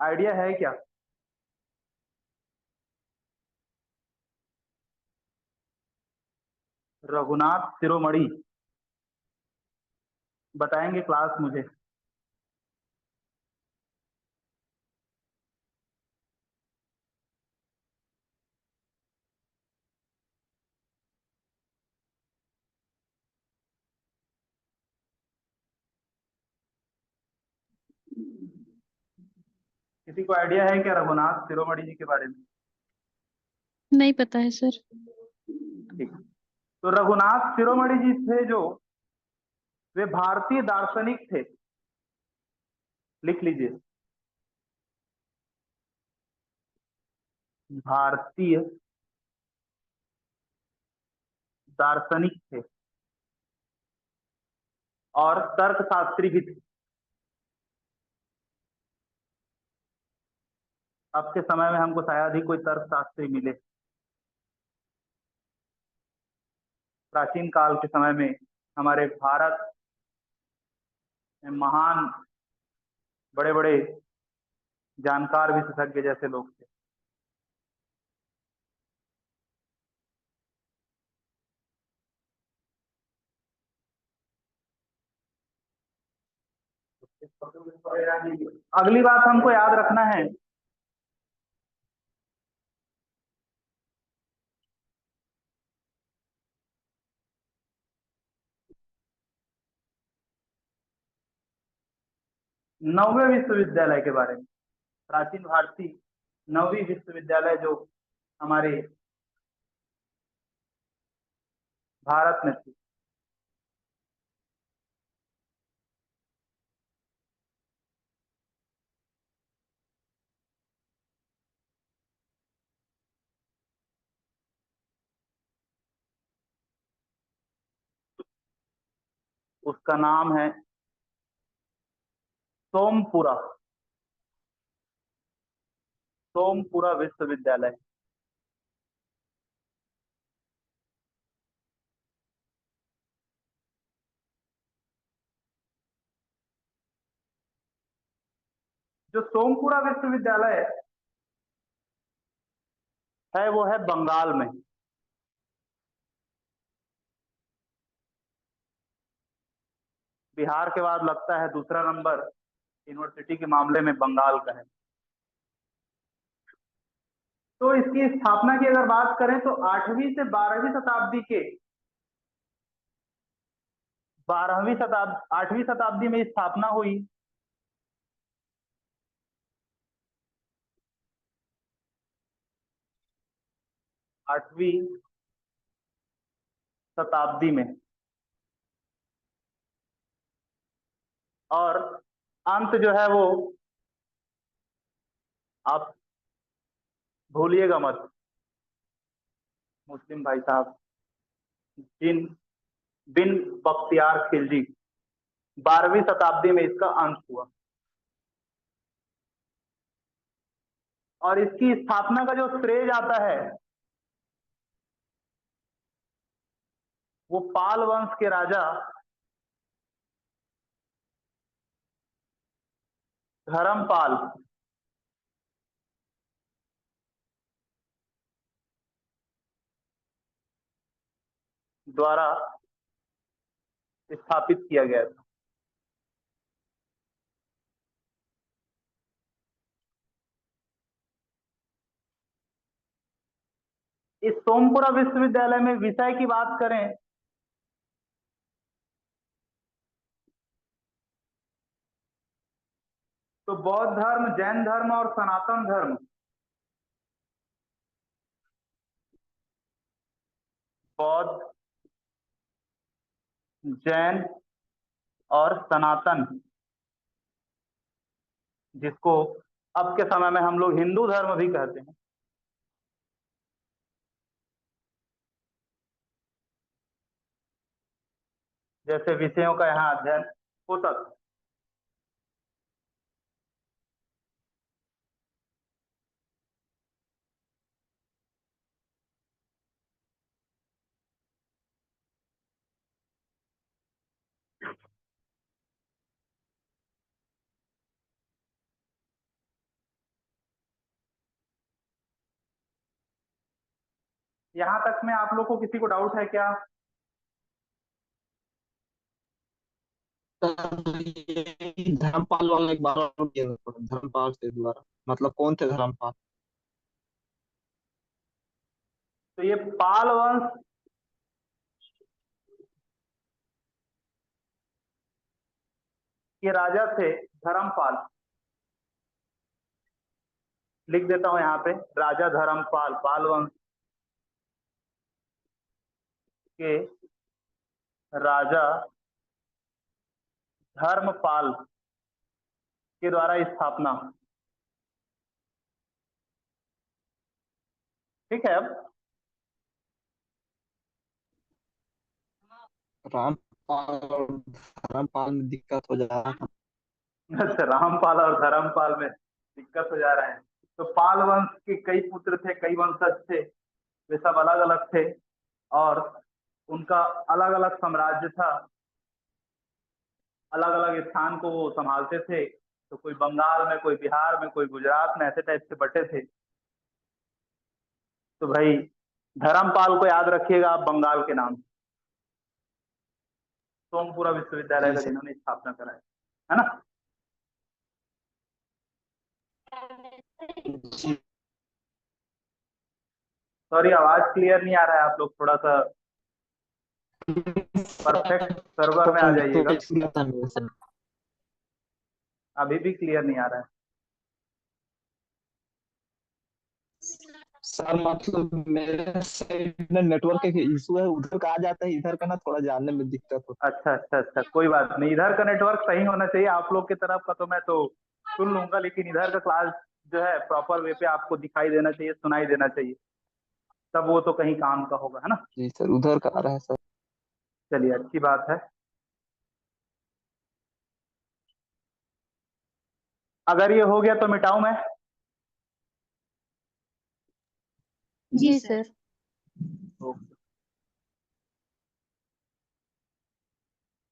Speaker 1: आइडिया है क्या? रघुनाथ शिरोमणि बताएंगे क्लास मुझे? किसी को आइडिया है क्या रघुनाथ शिरोमणि जी के बारे में?
Speaker 4: नहीं पता है सर।
Speaker 1: ठीक। तो रघुनाथ शिरोमणि जी थे जो, वे भारतीय दार्शनिक थे। लिख लीजिए, भारतीय दार्शनिक थे और तर्कशास्त्री भी थे। अब के समय में हमको शायद ही कोई तर्कशास्त्री मिले। प्राचीन काल के समय में हमारे भारत में महान बड़े बड़े जानकार विशेषज्ञ जैसे लोग थे। अगली बात हमको याद रखना है, नौवे विश्वविद्यालय के बारे में। प्राचीन भारतीय नौवीं विश्वविद्यालय जो हमारे भारत में थी, उसका नाम है सोमपुरा, सोमपुरा विश्वविद्यालय। जो सोमपुरा विश्वविद्यालय है वो है बंगाल में। बिहार के बाद लगता है दूसरा नंबर यूनिवर्सिटी के मामले में बंगाल का है। तो इसकी स्थापना की अगर बात करें तो 8वीं से 12वीं शताब्दी के 8वीं शताब्दी में स्थापना हुई। आठवीं शताब्दी में, और अंत जो है वो आप भूलिएगा मत मुस्लिम भाई साहब, जिन बिन बख्तियार खिलजी, 12वीं शताब्दी में इसका अंत हुआ। और इसकी स्थापना का जो श्रेय जाता है वो पाल वंश के राजा धर्मपाल द्वारा स्थापित किया गया था। इस सोमपुरा विश्वविद्यालय में विषय की बात करें तो बौद्ध धर्म, जैन धर्म और सनातन धर्म, बौद्ध, जैन और सनातन, जिसको अब के समय में हम लोग हिंदू धर्म भी कहते हैं, जैसे विषयों का यहाँ अध्ययन होता था। यहाँ तक में आप लोग को किसी को डाउट है क्या?
Speaker 3: ये धर्मपाल वाला एक बार और किया था, धर्मपाल से द्वारा मतलब कौन थे धर्मपाल?
Speaker 1: तो ये पाल वंश के राजा थे धर्मपाल। लिख देता हूं यहाँ पे, राजा धर्मपाल, पाल वंश के राजा धर्मपाल के द्वारा स्थापना। ठीक है। अब
Speaker 3: रामपाल और धर्मपाल में दिक्कत हो जा रहा था।
Speaker 1: अच्छा, रामपाल और धर्मपाल में दिक्कत हो जा रहे हैं। तो पाल वंश के कई पुत्र थे, कई वंशज थे, वे सब अलग अलग थे और उनका अलग अलग साम्राज्य था, अलग अलग स्थान को वो संभालते थे। तो कोई बंगाल में, कोई बिहार में, कोई गुजरात में, ऐसे टाइप से बटे थे। तो भाई धर्मपाल को याद रखिएगा आप बंगाल के नाम, सोमपुरा विश्वविद्यालय
Speaker 3: जी
Speaker 1: का
Speaker 3: सर।
Speaker 1: जिन्होंने स्थापना कराया है ना।
Speaker 3: जी
Speaker 1: सॉरी, आवाज क्लियर नहीं आ रहा है, आप लोग थोड़ा सा परफेक्ट सर्वर में आ जाइएगा। अभी भी क्लियर नहीं आ रहा है।
Speaker 3: सर मतलब मेरे साइड में नेटवर्क के इशू है, उधर का आ जाता है, इधर का ना थोड़ा जानने में दिक्कत होता
Speaker 1: अच्छा अच्छा अच्छा, कोई बात नहीं, इधर का नेटवर्क सही होना चाहिए। आप लोग की तरफ का तो मैं तो सुन लूंगा, लेकिन इधर का क्लास जो है प्रॉपर वे पे आपको दिखाई देना चाहिए, सुनाई देना चाहिए, तब वो तो कहीं काम का होगा, है ना।
Speaker 3: है। जी सर, उधर का आ रहा है सर।
Speaker 1: चलिए, अच्छी बात है। अगर ये हो गया तो मिटाऊं मैं?
Speaker 4: जी सर।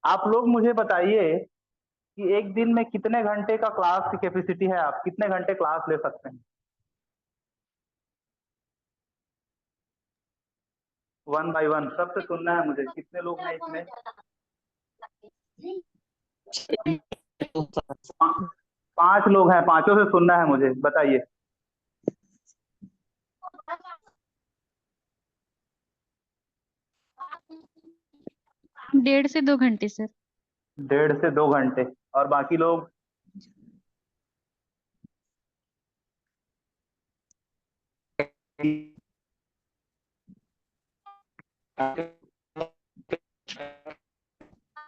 Speaker 1: आप लोग मुझे बताइए कि एक दिन में कितने घंटे का क्लास की कैपेसिटी है, आप कितने घंटे क्लास ले सकते हैं? वन बाय वन सबसे सुनना है मुझे, कितने लोग हैं इसमें? पा- 5 लोग हैं, पांचों से सुनना है मुझे, बताइए।
Speaker 4: 1.5 से 2 घंटे सर।
Speaker 1: 1.5 से 2 घंटे। और बाकी लोग?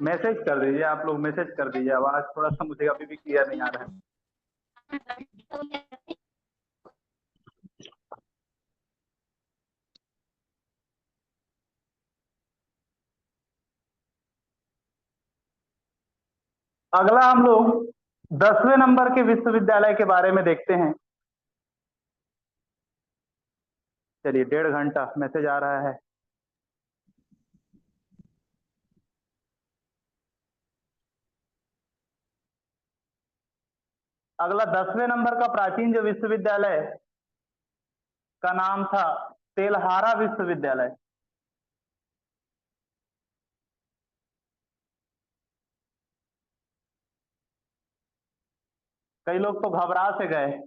Speaker 1: मैसेज कर दीजिए, आप लोग मैसेज कर दीजिए, आवाज थोड़ा सा मुझे अभी भी क्लियर नहीं आ रहा है। अगला हम लोग 10वें नंबर के विश्वविद्यालय के बारे में देखते हैं। चलिए, 1.5 घंटा मैसेज आ रहा है। अगला 10वें नंबर का प्राचीन जो विश्वविद्यालय का नाम था तेलहारा विश्वविद्यालय। कई लोग तो घबरा से गए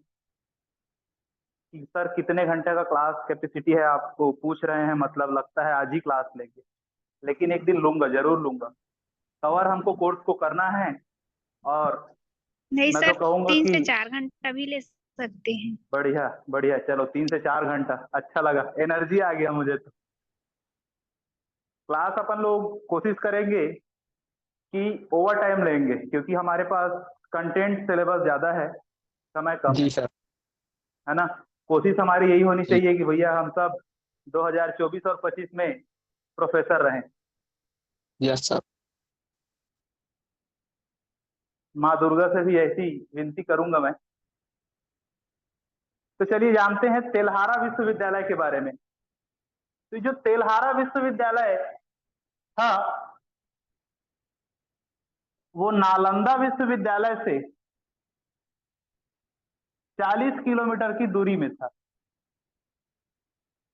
Speaker 1: कि सर कितने घंटे का क्लास कैपेसिटी है, आपको पूछ रहे हैं, मतलब लगता है आज ही क्लास लेंगे। लेकिन एक दिन लूंगा, जरूर लूंगा। कवर हमको कोर्स को करना है। और
Speaker 2: नहीं
Speaker 1: मैं तो
Speaker 2: सर,
Speaker 1: कहूंगा
Speaker 2: 3 से 4 घंटा भी ले सकते हैं।
Speaker 1: बढ़िया बढ़िया, चलो 3 से 4 घंटा, अच्छा लगा, एनर्जी आ गया मुझे तो। क्लास अपन लोग कोशिश करेंगे कि ओवर टाइम लेंगे, क्योंकि हमारे पास कंटेंट सिलेबस ज्यादा है, समय कम
Speaker 3: जी सर।
Speaker 1: है ना। कोशिश हमारी यही होनी
Speaker 3: जी
Speaker 1: चाहिए कि भैया हम सब 2024 और 25 में प्रोफेसर रहें।
Speaker 3: Yes sir.
Speaker 1: माँ दुर्गा से भी ऐसी विनती करूंगा मैं। तो चलिए जानते हैं तेलहारा विश्वविद्यालय के बारे में। तो जो तेलहारा विश्वविद्यालय था वो नालंदा विश्वविद्यालय से 40 किलोमीटर की दूरी में था।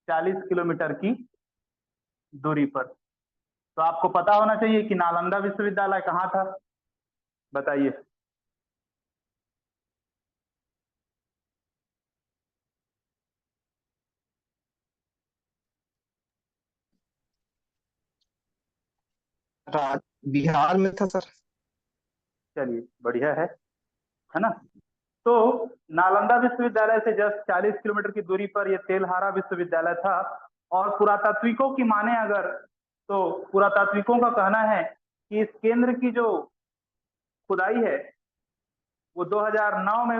Speaker 1: 40 किलोमीटर की दूरी पर। तो आपको पता होना चाहिए कि नालंदा विश्वविद्यालय कहाँ था, बताइए।
Speaker 3: बिहार में था सर।
Speaker 1: चलिए बढ़िया है ना। तो नालंदा विश्वविद्यालय से जस्ट 40 किलोमीटर की दूरी पर यह तेलहारा विश्वविद्यालय था। और पुरातात्विकों की माने अगर, तो पुरातात्विकों का कहना है कि इस केंद्र की जो खुदाई है वो 2009 में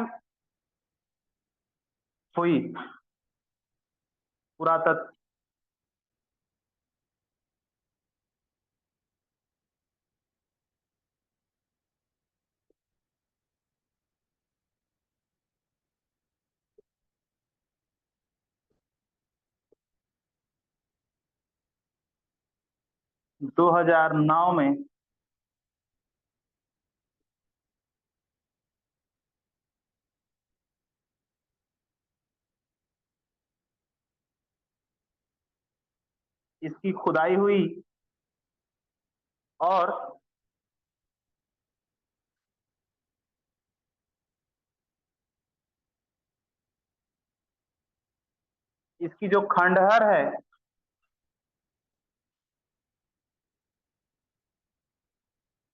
Speaker 1: हुई। पुरातत्व 2009 में इसकी खुदाई हुई। और इसकी जो खंडहर है,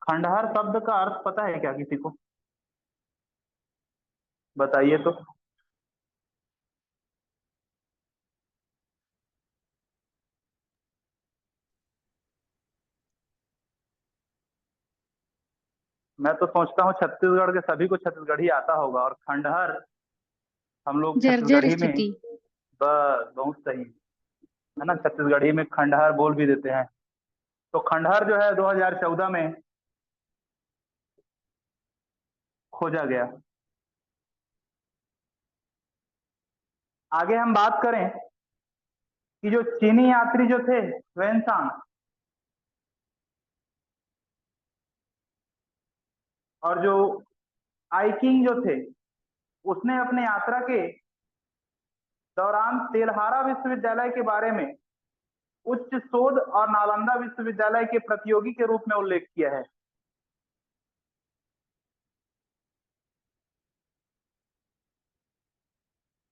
Speaker 1: खंडहर शब्द का अर्थ पता है क्या किसी को, बताइए तो। मैं तो सोचता हूँ छत्तीसगढ़ के सभी को छत्तीसगढ़ी आता होगा, और खंडहर हम लोग
Speaker 4: जर्जर
Speaker 1: छत्तीसगढ़ी में,
Speaker 4: स्थिति।
Speaker 1: बस बहुत सही है ना, छत्तीसगढ़ी में खंडहर बोल भी देते हैं। तो खंडहर जो है 2014 में खोजा गया। आगे हम बात करें कि जो चीनी यात्री जो थे वेनसांग, और जो आइकिंग जो थे, उसने अपने यात्रा के दौरान तेलहारा विश्वविद्यालय के बारे में उच्च शोध और नालंदा विश्वविद्यालय के प्रतियोगी के रूप में उल्लेख किया है।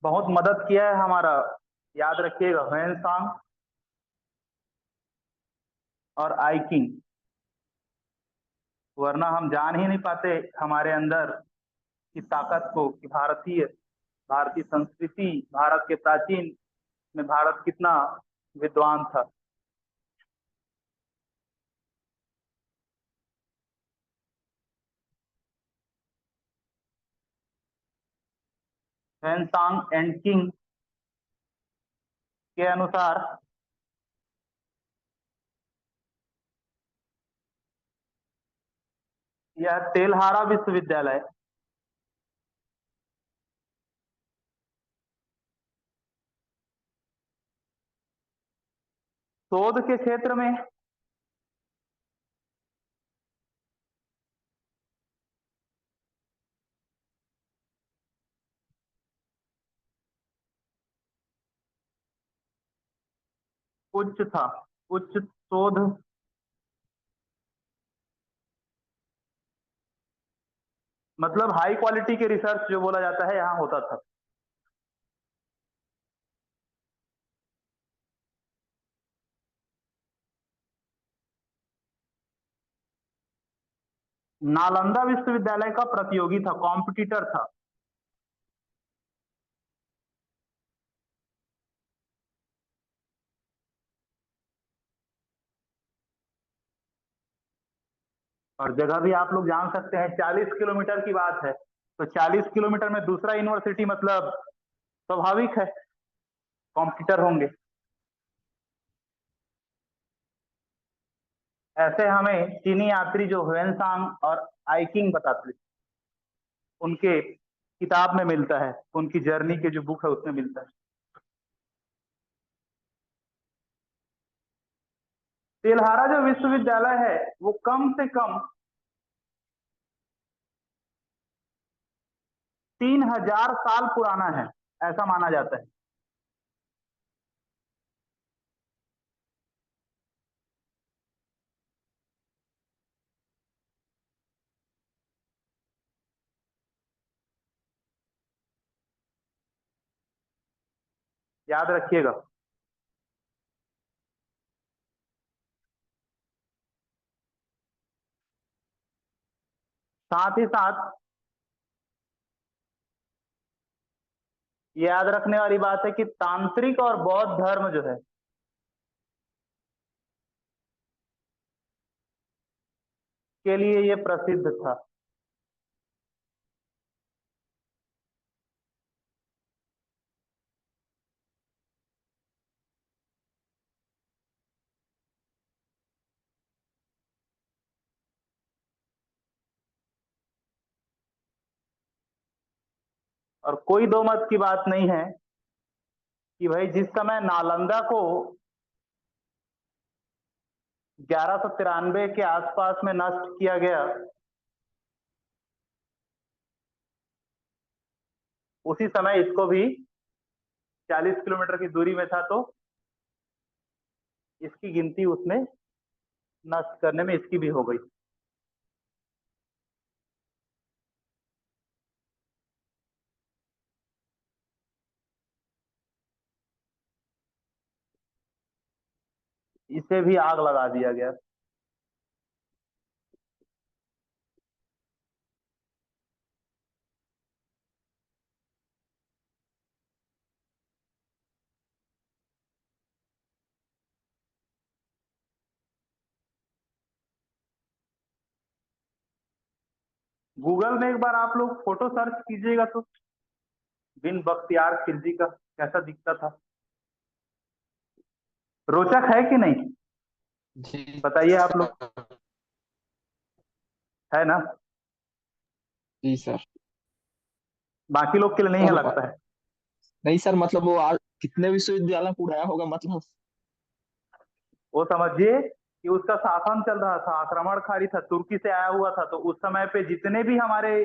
Speaker 1: बहुत मदद किया है हमारा, याद रखिएगा, ह्वेनसांग और आइकिंग, वरना हम जान ही नहीं पाते हमारे अंदर की ताकत को कि भारतीय संस्कृति, भारत के प्राचीन में भारत कितना विद्वान था। ह्वेनसांग एंड किंग के अनुसार यह तेलहारा विश्वविद्यालय शोध के क्षेत्र में उच्च था। उच्च शोध मतलब हाई क्वालिटी के रिसर्च जो बोला जाता है यहाँ होता था। नालंदा विश्वविद्यालय का प्रतियोगी था, कॉम्पिटिटर था। और जगह भी आप लोग जान सकते हैं, 40 किलोमीटर की बात है, तो 40 किलोमीटर में दूसरा यूनिवर्सिटी मतलब स्वाभाविक है कॉम्पिटिटर होंगे। ऐसे हमें चीनी यात्री जो ह्वेनसांग और आइकिंग बताते, उनके किताब में मिलता है, उनकी जर्नी के जो बुक है उसमें मिलता है। तेलहारा जो विश्वविद्यालय है वो कम से कम 3000 साल पुराना है, ऐसा माना जाता है। याद रखिएगा। साथ ही साथ ये याद रखने वाली बात है कि तांत्रिक और बौद्ध धर्म जो है के लिए ये प्रसिद्ध था। और कोई दो मत की बात नहीं है कि भाई जिस समय नालंदा को 1193 के आसपास में नष्ट किया गया, उसी समय इसको भी 40 किलोमीटर की दूरी में था, तो इसकी गिनती उसमें नष्ट करने में इसकी भी हो गई। इसे भी आग लगा दिया गया। गूगल में एक बार आप लोग फोटो सर्च कीजिएगा तो बिन बख्तियार खिलजी का कैसा दिखता था। रोचक है कि नहीं,
Speaker 3: जी
Speaker 1: बताइए आप लोग, है ना?
Speaker 3: जी सर।
Speaker 1: बाकी लोग के लिए नहीं है
Speaker 3: सर
Speaker 1: लगता है।
Speaker 3: नहीं सर, मतलब वो आज कितने विश्वविद्यालय को उड़ाया होगा मतलब।
Speaker 1: वो समझिए कि उसका शासन चल रहा था, आक्रमणकारी था, तुर्की से आया हुआ था, तो उस समय पे जितने भी हमारे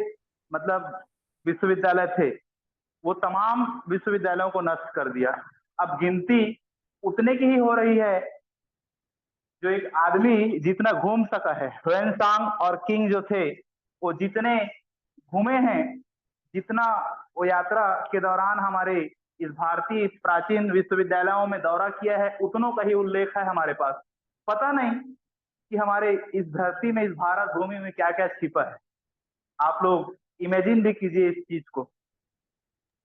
Speaker 1: मतलब विश्वविद्यालय थे वो तमाम विश्वविद्यालयों को नष्ट कर दिया। अब गिनती उतने की ही हो रही है जो एक आदमी जितना घूम सका है, ह्वेनसांग और किंग जो थे वो जितने घूमे हैं, जितना वो यात्रा के दौरान हमारे इस भारतीय प्राचीन विश्वविद्यालयों में दौरा किया है, उतनों का ही उल्लेख है हमारे पास। पता नहीं कि हमारे इस धरती में, इस भारत भूमि में क्या क्या छिपा है। आप लोग इमेजिन भी कीजिए इस चीज को।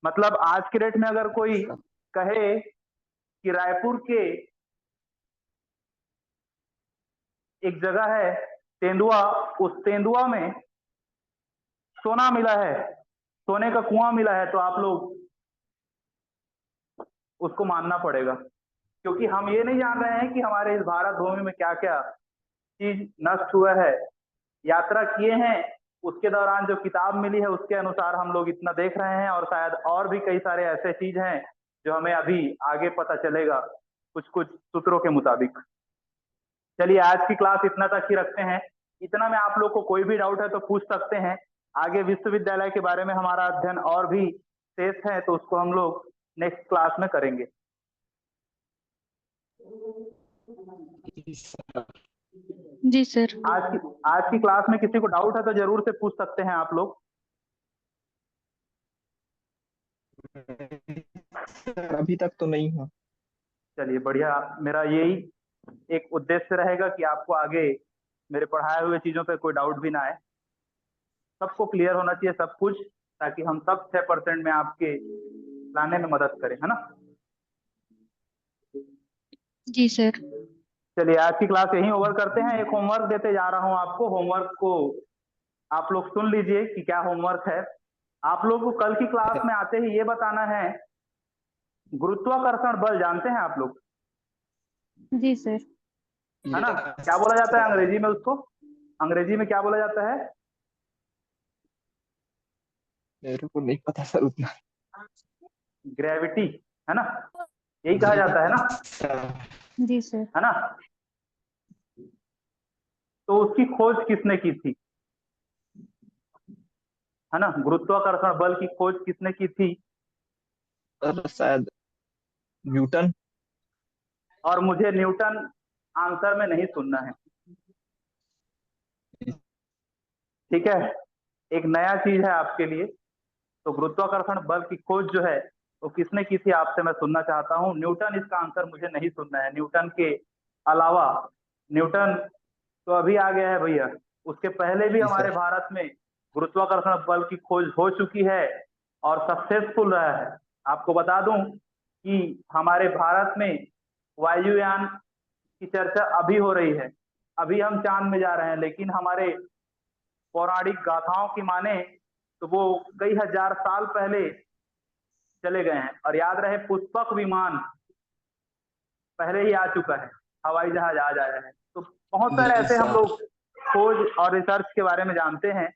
Speaker 1: मतलब आज के डेट में अगर कोई कहे कि रायपुर के एक जगह है तेंदुआ, उस तेंदुआ में सोना मिला है, सोने का कुआं मिला है, तो आप लोग उसको मानना पड़ेगा, क्योंकि हम ये नहीं जान रहे हैं कि हमारे इस भारत भूमि में क्या क्या चीज नष्ट हुआ है। यात्रा किए हैं, उसके दौरान जो किताब मिली है उसके अनुसार हम लोग इतना देख रहे हैं, और शायद और भी कई सारे ऐसे चीज हैं जो हमें अभी आगे पता चलेगा कुछ कुछ सूत्रों के मुताबिक। चलिए आज की क्लास इतना तक ही रखते हैं। इतना में आप लोग को कोई भी डाउट है तो पूछ सकते हैं। आगे विश्वविद्यालय के बारे में हमारा अध्ययन और भी शेष है, तो उसको हम लोग नेक्स्ट क्लास में करेंगे।
Speaker 4: जी सर।
Speaker 1: आज की क्लास में किसी को डाउट है तो जरूर से पूछ सकते हैं आप लोग।
Speaker 3: अभी तक तो नहीं है।
Speaker 1: चलिए बढ़िया, मेरा यही एक उद्देश्य रहेगा कि आपको आगे मेरे पढ़ाए हुए चीजों पे कोई डाउट भी ना आए। सबको क्लियर होना चाहिए सब कुछ, ताकि हम सब 6% में आपके लाने में मदद करें, है ना।
Speaker 4: जी सर।
Speaker 1: चलिए आज की क्लास यहीं ओवर करते हैं। एक होमवर्क देते जा रहा हूं आपको। होमवर्क को आप लोग सुन लीजिए कि क्या होमवर्क है। आप लोग को कल की क्लास में आते ही ये बताना है, गुरुत्वाकर्षण बल जानते हैं आप लोग,
Speaker 4: जी सर।
Speaker 1: है ना। क्या बोला जाता है अंग्रेजी में उसको? अंग्रेजी में क्या बोला जाता है?
Speaker 3: मेरे को नहीं पता सर उतना।
Speaker 1: ग्रेविटी, है ना, यही कहा जाता है ना,
Speaker 4: जी सर।
Speaker 1: है ना। तो उसकी खोज किसने की थी, है ना। गुरुत्वाकर्षण बल की खोज किसने की थी?
Speaker 3: सर शायद न्यूटन।
Speaker 1: और मुझे न्यूटन आंसर में नहीं सुनना है, ठीक है। एक नया चीज है आपके लिए। तो गुरुत्वाकर्षण बल की खोज जो है वो किसने की थी आपसे मैं सुनना चाहता हूँ। न्यूटन, इसका आंसर मुझे नहीं सुनना है। न्यूटन के अलावा, न्यूटन तो अभी आ गया है भैया, उसके पहले भी
Speaker 3: जी
Speaker 1: हमारे
Speaker 3: सर।
Speaker 1: भारत में गुरुत्वाकर्षण बल की खोज हो चुकी है और सक्सेसफुल रहा है। आपको बता दूं कि हमारे भारत में वायुयान की चर्चा अभी हो रही है। अभी हम चांद में जा रहे हैं, लेकिन हमारे पौराणिक गाथाओं की माने तो वो कई हजार साल पहले चले गए हैं। और याद रहे, पुष्पक विमान पहले ही आ चुका है, हवाई जहाज आज आया है। तो बहुत सारे
Speaker 3: जी
Speaker 1: ऐसे हम
Speaker 3: सर।
Speaker 1: लोग खोज और रिसर्च के बारे में जानते हैं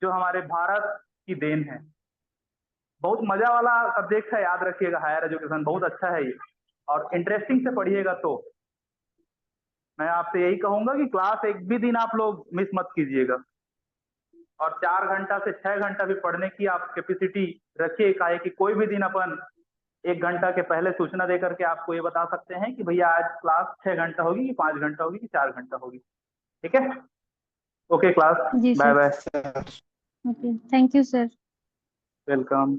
Speaker 1: जो हमारे भारत की देन है। बहुत मजा वाला सब्जेक्ट है, याद रखिएगा। हायर एजुकेशन बहुत अच्छा है ये, और इंटरेस्टिंग से पढ़िएगा। तो मैं आपसे यही कहूंगा कि क्लास एक भी दिन आप लोग मिस मत कीजिएगा, और 4 घंटा से 6 घंटा भी पढ़ने की आप कैपेसिटी रखिए। काहे कि कोई भी दिन अपन 1 घंटा के पहले सूचना देकर के आपको ये बता सकते हैं कि भैया आज क्लास 6 घंटा होगी कि 5 घंटा होगी कि 4 घंटा होगी, ठीक है। ओके क्लास,
Speaker 4: जी
Speaker 1: bye
Speaker 4: sir.
Speaker 1: Bye,
Speaker 3: sir
Speaker 4: okay, thank you sir.
Speaker 1: Welcome.